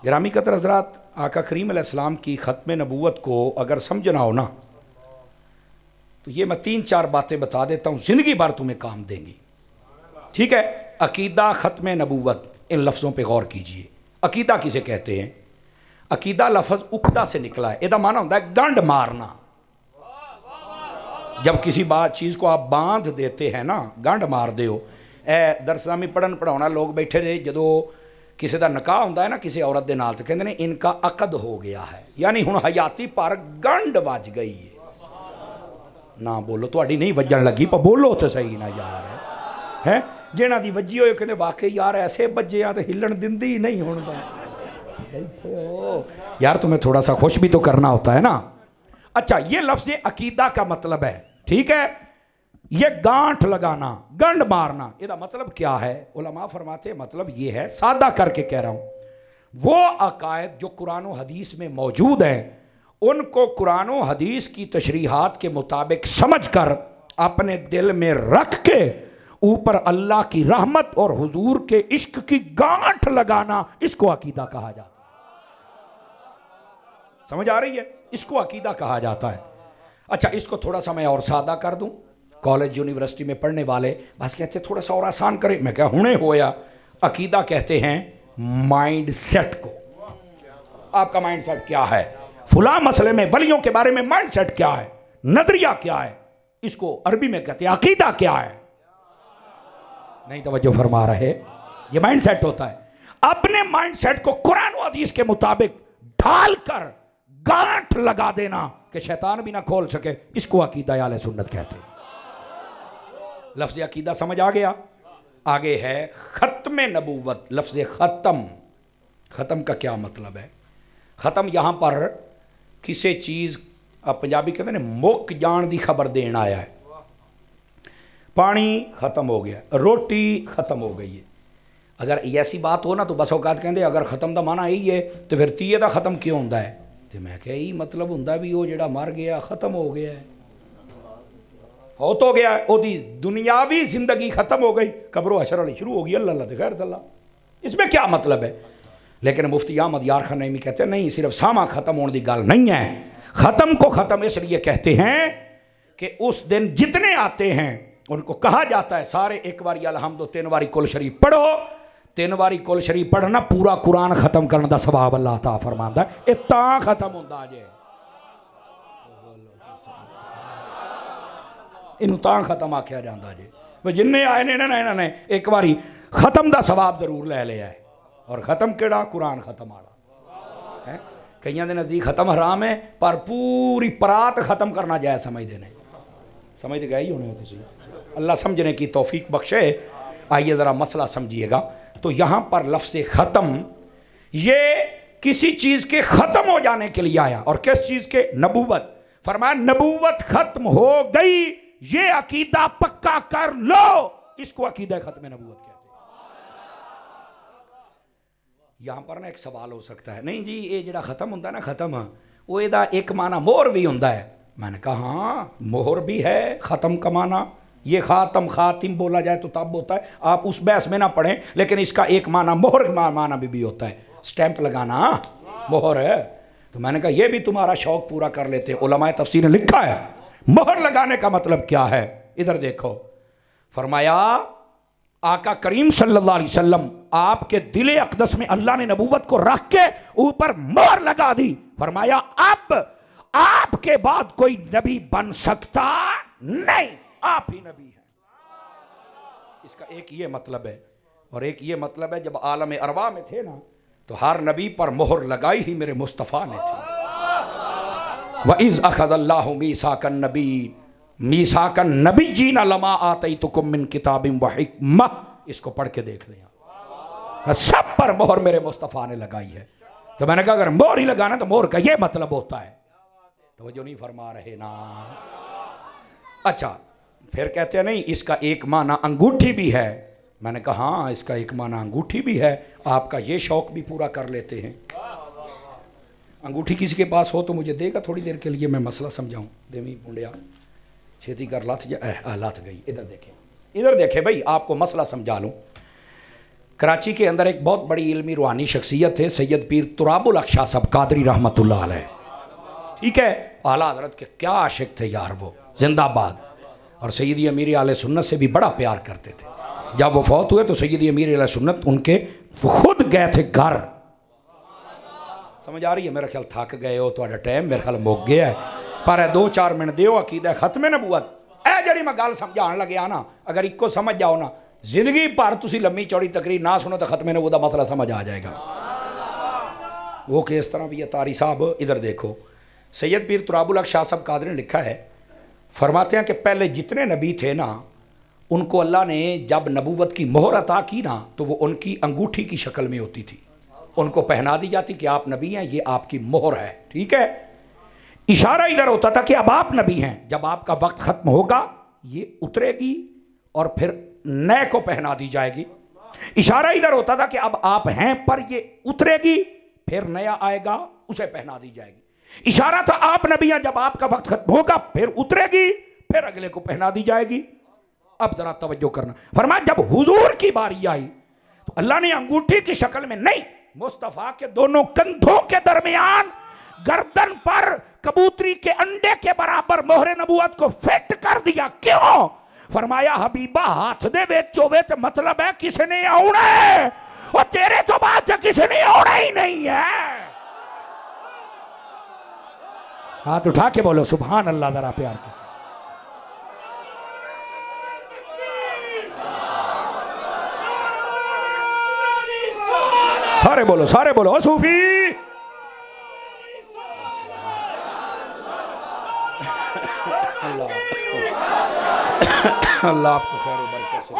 गिरामी कदर हज़रात, आका करीम अलैहिस्सलाम की ख़त्म नबूवत को अगर समझना हो ना, तो ये मैं 3-4 बातें बता देता हूँ, ज़िंदगी भर तुम्हें काम देंगी, ठीक है। अकीदा ख़त्म नबूवत, इन लफ्ज़ों पे गौर कीजिए। अकीदा किसे कहते हैं? अकीदा लफ्ज़ उक्दा से निकला है, इसका माना होता है गंढ मारना। जब किसी बात चीज़ को आप बांध देते हैं ना, गंढ मार दे हो। दरसामी पढ़न पढ़ाना लोग बैठे रहे, जो किसी का निकाह होंदा है ना किसी औरत के नाल, तो कहते हैं इनका अकद हो गया है, यानी हुण हयाती पर गंढ वज गई है। ना बोलो, थोड़ी नहीं वजन लगी, पर बोलो तो सही ना यार, है जिन्हां दी वजी होए कहते वाकई यार ऐसे बजे आ तो हिलन दिंदी ही नहीं हुण यार, तुम्हें थोड़ा सा खुश भी तो करना होता है ना। अच्छा, ये लफ्ज़ अकीदा का मतलब है, ठीक है। ये गांठ लगाना, गंढ मारना, इसका मतलब क्या है? उलमा फरमाते मतलब ये है, सादा करके कह रहा हूँ, वो अकायद जो कुरान और हदीस में मौजूद हैं, उनको कुरान और हदीस की तशरीहात के मुताबिक समझ कर अपने दिल में रख के ऊपर अल्लाह की रहमत और हुजूर के इश्क की गांठ लगाना, इसको अकीदा कहा जाता है। समझ आ रही है? इसको अकीदा कहा जाता है। अच्छा, इसको थोड़ा सा मैं और सादा कर दूं। कॉलेज यूनिवर्सिटी में पढ़ने वाले बस कहते थोड़ा सा और आसान करें। मैं क्या हुने होया, अकीदा कहते हैं माइंड सेट को। आपका माइंड सेट क्या है, फुला मसले में वलियों के बारे में माइंड सेट क्या है, नजरिया क्या है, इसको अरबी में कहते हैं अकीदा क्या है। नहीं तवज्जो फरमा रहे? ये माइंड सेट होता है। अपने माइंड सेट को कुरान और हदीस के मुताबिक ढालकर गांठ लगा देना कि शैतान भी ना खोल सके, इसको अकीदा अहले सुन्नत कहते हैं। लफ्ज़ अकीदा समझ आ गया? आगे है खत्म नबूवत। लफ्ज़ खत्म, खत्म का क्या मतलब है? खत्म यहां पर किसी चीज, अब पंजाबी कहते हैं मुक जान की खबर देना आया है। पानी खत्म हो गया, रोटी खत्म हो गई है। अगर ऐसी बात हो ना तो बस औकात कहते अगर खत्म का माना यही है तो फिर तीए का खत्म क्यों होंदा है? तो मैं क्या यही मतलब होंदा भी वो जेड़ा मर गया खत्म हो गया है, हो तो गया, ओदी दुनियावी जिंदगी खत्म हो गई, कब्रो हशर वाली शुरू हो गई, अल्लाह अल्लाह खैर तल्ला। इसमें क्या मतलब है? लेकिन मुफ्ती अहमद यार खान नईमी कहते हैं नहीं, सिर्फ सामा खत्म होने की गल नहीं है। खत्म को खत्म इसलिए कहते हैं कि उस दिन जितने आते हैं उनको कहा जाता है सारे एक बारी अलहम्दो 3 बारी कुल शरीफ पढ़ो। 3 बारी कुल शरीफ पढ़ना पूरा कुरान खत्म करने का सवाब अल्लाह ता फरमांदा है। ये तां खत्म होंदा जे, इनू तां खत्म आख्या जाता जे। वे जिन्ने आए ने ना इन्होंने एक बारी खत्म का सवाब जरूर ले लिया है। और खत्म केड़ा? कुरान खत्म वाला है। कईयां दे नज़दीक खत्म हराम है, पर पूरी परात खत्म करना जायज़ समझते हैं। समझ गए ही होने हो तुसीं। अल्लाह समझने की तौफीक बख्शे। आइए ज़रा मसला समझिएगा। तो यहाँ पर लफ्ज़ ख़त्म ये किसी चीज़ के ख़त्म हो जाने के लिए आया। और किस चीज़ के? नबूवत। फरमाया नबूवत ख़त्म हो गई, ये अकीदा पक्का कर लो, इसको अकीदा ख़त्म नबूवत कहते हैं। यहाँ पर ना एक सवाल हो सकता है, नहीं जी ये जरा ख़त्म होता है ना, ख़त्म वो एदा एक माना मोहर भी होता है। मैंने कहा हाँ मोहर भी है ख़त्म का माना। ये खातम खातिम बोला जाए तो तब होता है, आप उस बहस में ना पढ़ें, लेकिन इसका एक माना मोहर माना भी होता है, स्टैंप लगाना मोहर है। तो मैंने कहा ये भी तुम्हारा शौक पूरा कर लेते हैं। उलमाए तफसीर ने लिखा है मोहर लगाने का मतलब क्या है। इधर देखो, फरमाया आका करीम सल्लल्लाहु अलैहि वसल्लम आपके दिल अक़दस में अल्लाह ने नबूवत को रख के ऊपर मोहर लगा दी। फरमाया अब आपके बाद कोई नबी बन सकता नहीं, आप ही नबी हैं। इसका एक ये मतलब है। और एक ये मतलब है जब आलम अरवा में थे ना तो हर नबी पर मोहर लगाई ही मेरे मुस्तफ़ा ने थी। व इज़ अख़ज़ल्लाहु मीसाकन नबी मीसाकन नबिय्यीन लमा आतैतुकुम मिन किताबिन व हिकमह। इसको पढ़ के देख लें, सब पर मोहर मेरे मुस्तफ़ा ने लगाई है। तो मैंने कहा अगर मोहर ही लगाना तो मोहर का ये मतलब होता है। तो वो जो नहीं फरमा रहे ना। अच्छा, फिर कहते हैं नहीं इसका एक माना अंगूठी भी है। मैंने कहा हाँ इसका एक माना अंगूठी भी है, आपका ये शौक भी पूरा कर लेते हैं। अंगूठी किसी के पास हो तो मुझे देगा थोड़ी देर के लिए, मैं मसला समझाऊं। देवी मुंडिया छेती कर लात लात गई। इधर देखे भाई, आपको मसला समझा लूँ। कराची के अंदर एक बहुत बड़ी इल्मी रूहानी शख्सियत है, सैयद पीर तुराबुल अक़ शाह साहब कादरी रहमतुल्लाह अलैह। ठीक है, आला हज़रत के क्या आशिक थे यार वो, जिंदाबाद। और सैयदी अमीर आले सुन्नत से भी बड़ा प्यार करते थे। जब वो फौत हुए तो सैयदी अमीर आले सुन्नत उनके खुद गए थे घर। समझ आ रही है? मेरा ख्याल थक गए हो, तो टाइम मेरे ख्याल मुक गया है, पर 2-4 मिनट दियो। अकीदा खत्म नबूवत ए जड़ी मैं गल समझाने लगे ना, अगर इको समझ जाओ ना, जिंदगी भर तुसी लम्मी चौड़ी तकरीर ना सुनो तो खत्म नबूवत का मसला समझ आ जाएगा। वो किस तरह भी है तारी साहब। इधर देखो, सैयद पीर तुराबुल अक़ शाह साहब कादरी ने लिखा है, फरमाते हैं कि पहले जितने नबी थे ना उनको अल्लाह ने जब नबूवत की मोहर अता की ना तो वो उनकी अंगूठी की शक्ल में होती थी। उनको पहना दी जाती कि आप नबी हैं, ये आपकी मोहर है। ठीक है, इशारा इधर होता था कि अब आप नबी हैं, जब आपका वक्त ख़त्म होगा ये उतरेगी और फिर नए को पहना दी जाएगी। इशारा इधर होता था कि अब आप हैं पर ये उतरेगी, फिर नया आएगा उसे पहना दी जाएगी। इशारा था आप नबी हैं, जब आपका वक्त खत्म होगा फिर उतरेगी, फिर अगले को पहना दी जाएगी। अब जरा तवज्जो करना, फरमाया जब हुजूर की बारी आई तो अल्लाह ने अंगूठी की शक्ल में नहीं, मुस्तफा के दोनों कंधों के दरमियान गर्दन पर कबूतरी के अंडे के बराबर मोहरे नबूवत को फिट कर दिया। क्यों? फरमाया हबीबा हाथ दे बेचो बेच, मतलब है किसी ने आना है, और तेरे तो बात है किसी ने आना ही नहीं है। हाथ उठा के बोलो सुभान अल्लाह जरा प्यार के साथ। सारे बोलो सूफी। अल्लाह आपको खैर बरकत से।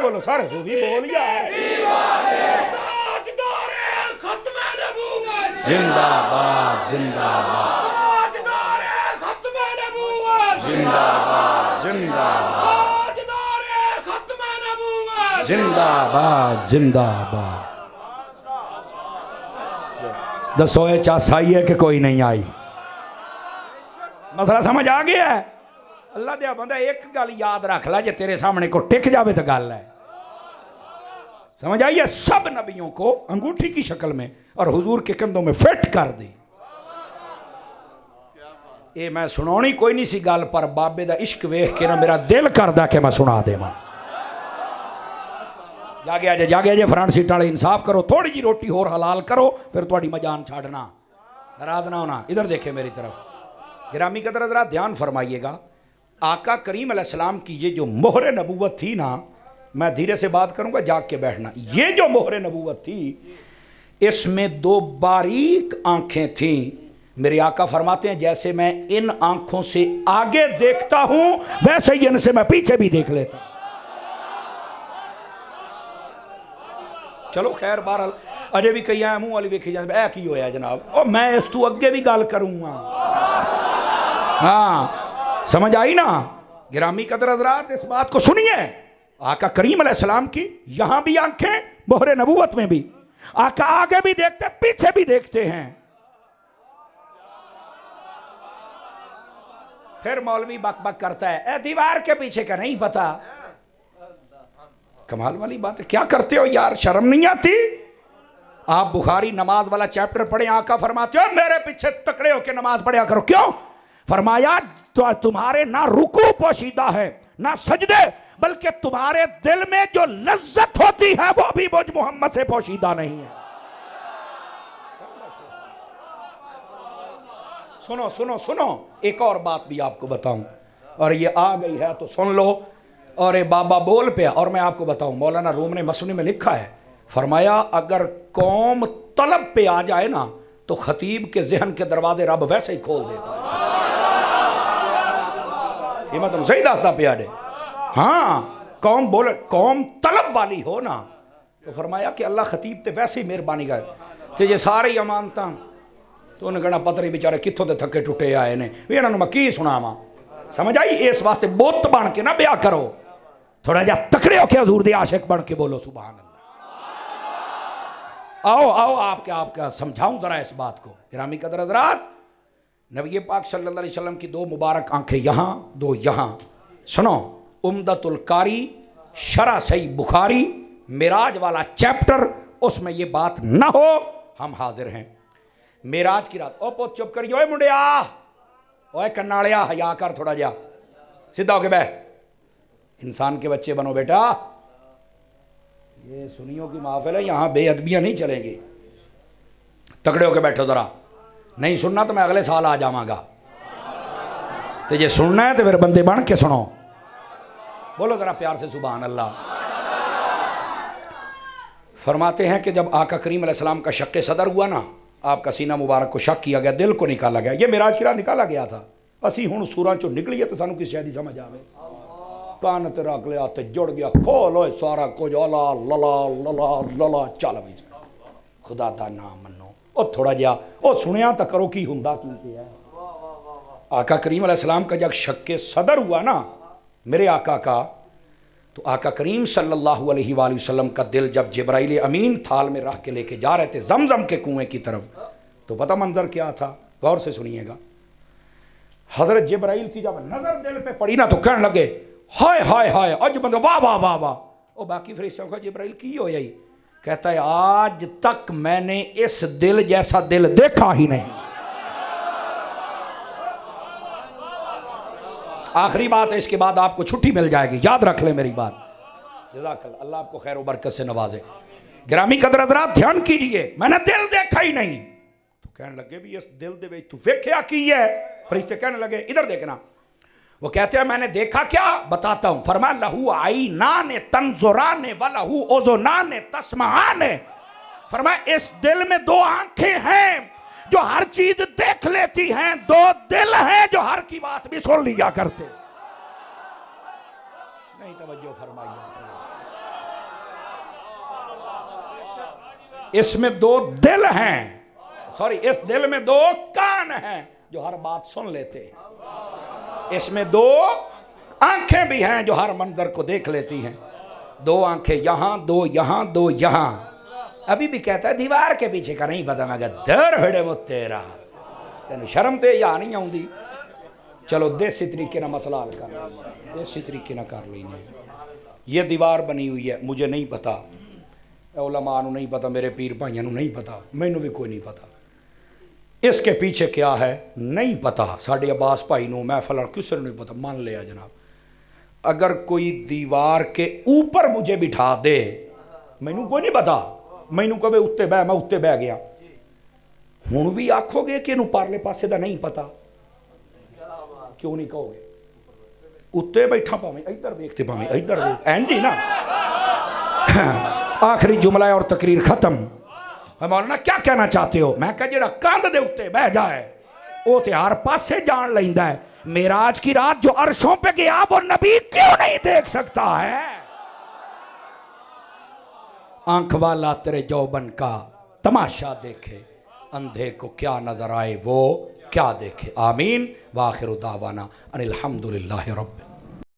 बोलो सारे सूफी बोल यार। जिंदाबाद जिंदाबाद जिंदाबाद जिंदाबाद। दसो ये चास आई है कि कोई नहीं आई? मसला समझ आ गया है? अल्लाह दिया बंदा एक गल याद रख ला, जे तेरे सामने को टिक जावे तो गल है। समझ आई है? सब नबियों को अंगूठी की शक्ल में और हुजूर के कंधों में फिट कर दी। ये मैं सुनानी कोई नहीं सी गल, पर बाबे दा इश्क वेख के ना मेरा दिल करदा कि मैं सुना देवां। जागे जे फ्रंट सीट वाले इंसाफ करो, थोड़ी जी रोटी होर हलाल करो, फिर थोड़ी मजान छाड़ना, नाराज ना होना। इधर देखे मेरी तरफ, गिरामी कदर जरा ध्यान फरमाइएगा। आका करीम अलैहिस्सलाम की ये जो मोहर नबूवत थी ना, मैं धीरे से बात करूंगा, जाग के बैठना। ये जो मोहर नबूवत थी, इसमें दो बारीक आंखें थीं। मेरे आका फरमाते हैं जैसे मैं इन आंखों से आगे देखता हूं, वैसे ही इनसे मैं पीछे भी देख लेता हूं। चलो खैर बहरहाल अजे भी कई मुंह वाली वेखी जाए ऐ की होया जनाब, और मैं इस तू अगे भी गल करूंगा। हाँ समझ आई ना? गिरामी कदर हज़रात इस बात को सुनिए, आका करीम अलैहिस्सलाम की यहां भी आंखें, मोहरे नबूवत में भी। आका आगे भी देखते पीछे भी देखते हैं। फिर मौलवी बक बक करता है, ए दीवार के पीछे का नहीं पता। कमाल वाली बात है, क्या करते हो यार, शर्म नहीं आती? आप बुखारी नमाज वाला चैप्टर पढ़े, आका फरमाते हो मेरे पीछे तकड़े होकर नमाज पढ़ा करो। क्यों? फरमाया तो तुम्हारे ना रुकू पोशीदा है ना सजदे, बल्कि तुम्हारे दिल में जो लज्जत होती है वो भी मुझ मोहम्मद से पोशीदा नहीं है। सुनो सुनो सुनो, एक और बात भी आपको बताऊं, और ये आ गई है तो सुन लो। और ये बाबा बोल पे, और मैं आपको बताऊं, मौलाना रूम ने मसनी में लिखा है, फरमाया अगर कौम तलब पे आ जाए ना तो खतीब के जहन के दरवाजे रब वैसे ही खोल देता है। ये मतलब सही दसदा पे आडे। हाँ कौम बोले, कौम तलब वाली हो ना, तो फरमाया कि अल्लाह खतीब ते वैसे ही मेहरबानी करे। तो ये सारे ही अमानता तो उन्हें कहना पता नहीं बेचारे कितों के थके टुटे आए ने, इन्होंने मैं की सुनावा। समझ आई? इस वास्ते बुत बन के ना ब्याह करो, थोड़ा जा तकड़े होके हजूर दे आशिक बन के बोलो सुभान अल्लाह। आओ आओ आपका समझाऊं जरा इस बात को। गिरामी कदर हज़रात, नबी पाक सल्लल्लाहु अलैहि वसल्लम की दो मुबारक आंखें यहाँ, दो यहाँ। सुनो, उम्दतुल कारी शरह सही बुखारी मेराज वाला चैप्टर, उसमें ये बात ना हो, हम हाजिर हैं। मेराज की रात, ओ पुत चुप करियो, ओए मुंडिया, ओए कन्नालिया, हया कर थोड़ा जा, सीधा होके बह, इंसान के बच्चे बनो बेटा। ये सुनियों की महफिल है, यहाँ बेअदबियाँ नहीं चलेंगी। तगड़े होके बैठो जरा, नहीं सुनना तो मैं अगले साल आ जावांगा। तो ये सुनना है तो फिर बंदे बन के सुनो। बोलो जरा प्यार से सुभान अल्लाह। फरमाते हैं कि जब आका करीम अलैहिस्सलाम का शक सदर हुआ ना, आपका सीना मुबारक को शक किया गया, दिल को निकाला गया। ये मेराज की रात निकाला गया था। असी हुण सूरां चों निकलीए तो सानू किसी दी समझ आवे। कान ते रख लिया ते जुड़ गया, खोल होए सारा कुछ, अला लला लला लला, चल भी खुदा दा नाम मनो। और थोड़ा जिहा ओ सुनिया तो करो की हुंदा की है। आका करीम अलैहिस्सलाम का जब शक सदर हुआ ना मेरे आका का, तो आका करीम सल्लल्लाहु अलैहि वसल्लम का दिल जब जिब्राइल अमीन थाल में रख के लेके जा रहे थे जमजम के कुएं की तरफ, तो तो पता मंजर क्या था, गौर से सुनिएगा। हजरत जिब्राइल की जब नजर दिल पे पड़ी ना तो कहने लगे हाय हाय हाय, अज बंद वाह वाह वाह वाह। और बाकी फरिश्तों का जिब्राइल की हो यही कहता है आज तक मैंने इस दिल जैसा दिल देखा ही नहीं। आखिरी बात है, इसके बाद आपको छुट्टी मिल जाएगी, याद रख ले मेरी बात। जज़ाकल्लाह, अल्लाह आपको खैर व बरकत से नवाजे। गिरामी कदर हज़रात ध्यान कीजिए, मैंने दिल देखा ही नहीं। तो कहने लगे भी इस दिल दे विच तू वेख्या की है? फरिश्ते कहने लगे इधर देखना। वो कहते हैं मैंने देखा क्या, बताता हूं। फरमाया लहू आईनान तंजुरान व लहू उज़ुनान तस्माआन। फरमाया इस दिल में दो आंखें हैं जो हर चीज देख लेती हैं, दो दिल हैं जो हर की बात भी सुन लिया करते। नहीं तवज्जो फरमाइए, इसमें दो दिल हैं, सॉरी इस दिल में दो कान हैं जो हर बात सुन लेते हैं। इसमें दो आंखें भी हैं जो हर मंजर को देख लेती हैं। दो आंखें यहां, दो यहां, दो यहां। अभी भी कहता है दीवार के पीछे का नहीं पता। मैं दर हड़े वो तेरा तेन शर्म ते या नहीं आउंदी। चलो देसी तरीके ना मसला हल कर, देसी तरीके ना कर लेंगे। ये दीवार बनी हुई है, मुझे नहीं पता, उलमा नूं नहीं पता, मेरे पीर भाइयों नूं नहीं पता, मैनू भी कोई नहीं पता। इसके पीछे क्या है नहीं पता, साढ़े अब्बास भाई नूं, महफिल किसी ने नहीं पता। मान लिया जनाब, अगर कोई दीवार के ऊपर मुझे बिठा दे, मैनू कोई नहीं पता, मैनू कहे उत्ते बह, मैं उत्ते बह गया। हुण भी आखोगे कि इनू परले पासे दा नहीं पता? क्यों नहीं कहोगे? उत्ते बैठा भावें इधर देखते भावें इधर देख, इंज ही ना। आखिरी जुमला है और तकरीर खत्म। मौलाना क्या कहना चाहते हो? मैं कहा जिहड़ा कंध दे उत्ते बह जाए वो ते हर पासे जान लैंदा है। मेराज की रात जो अर्शों पे गया वो नबी क्यों नहीं देख सकता है? आंख वाला तेरे जौबन का तमाशा देखे, अंधे को क्या नजर आए वो क्या देखे। आमीन। वाखिर दावाना अनिल हम्दुलिल्लाहि रब्बिल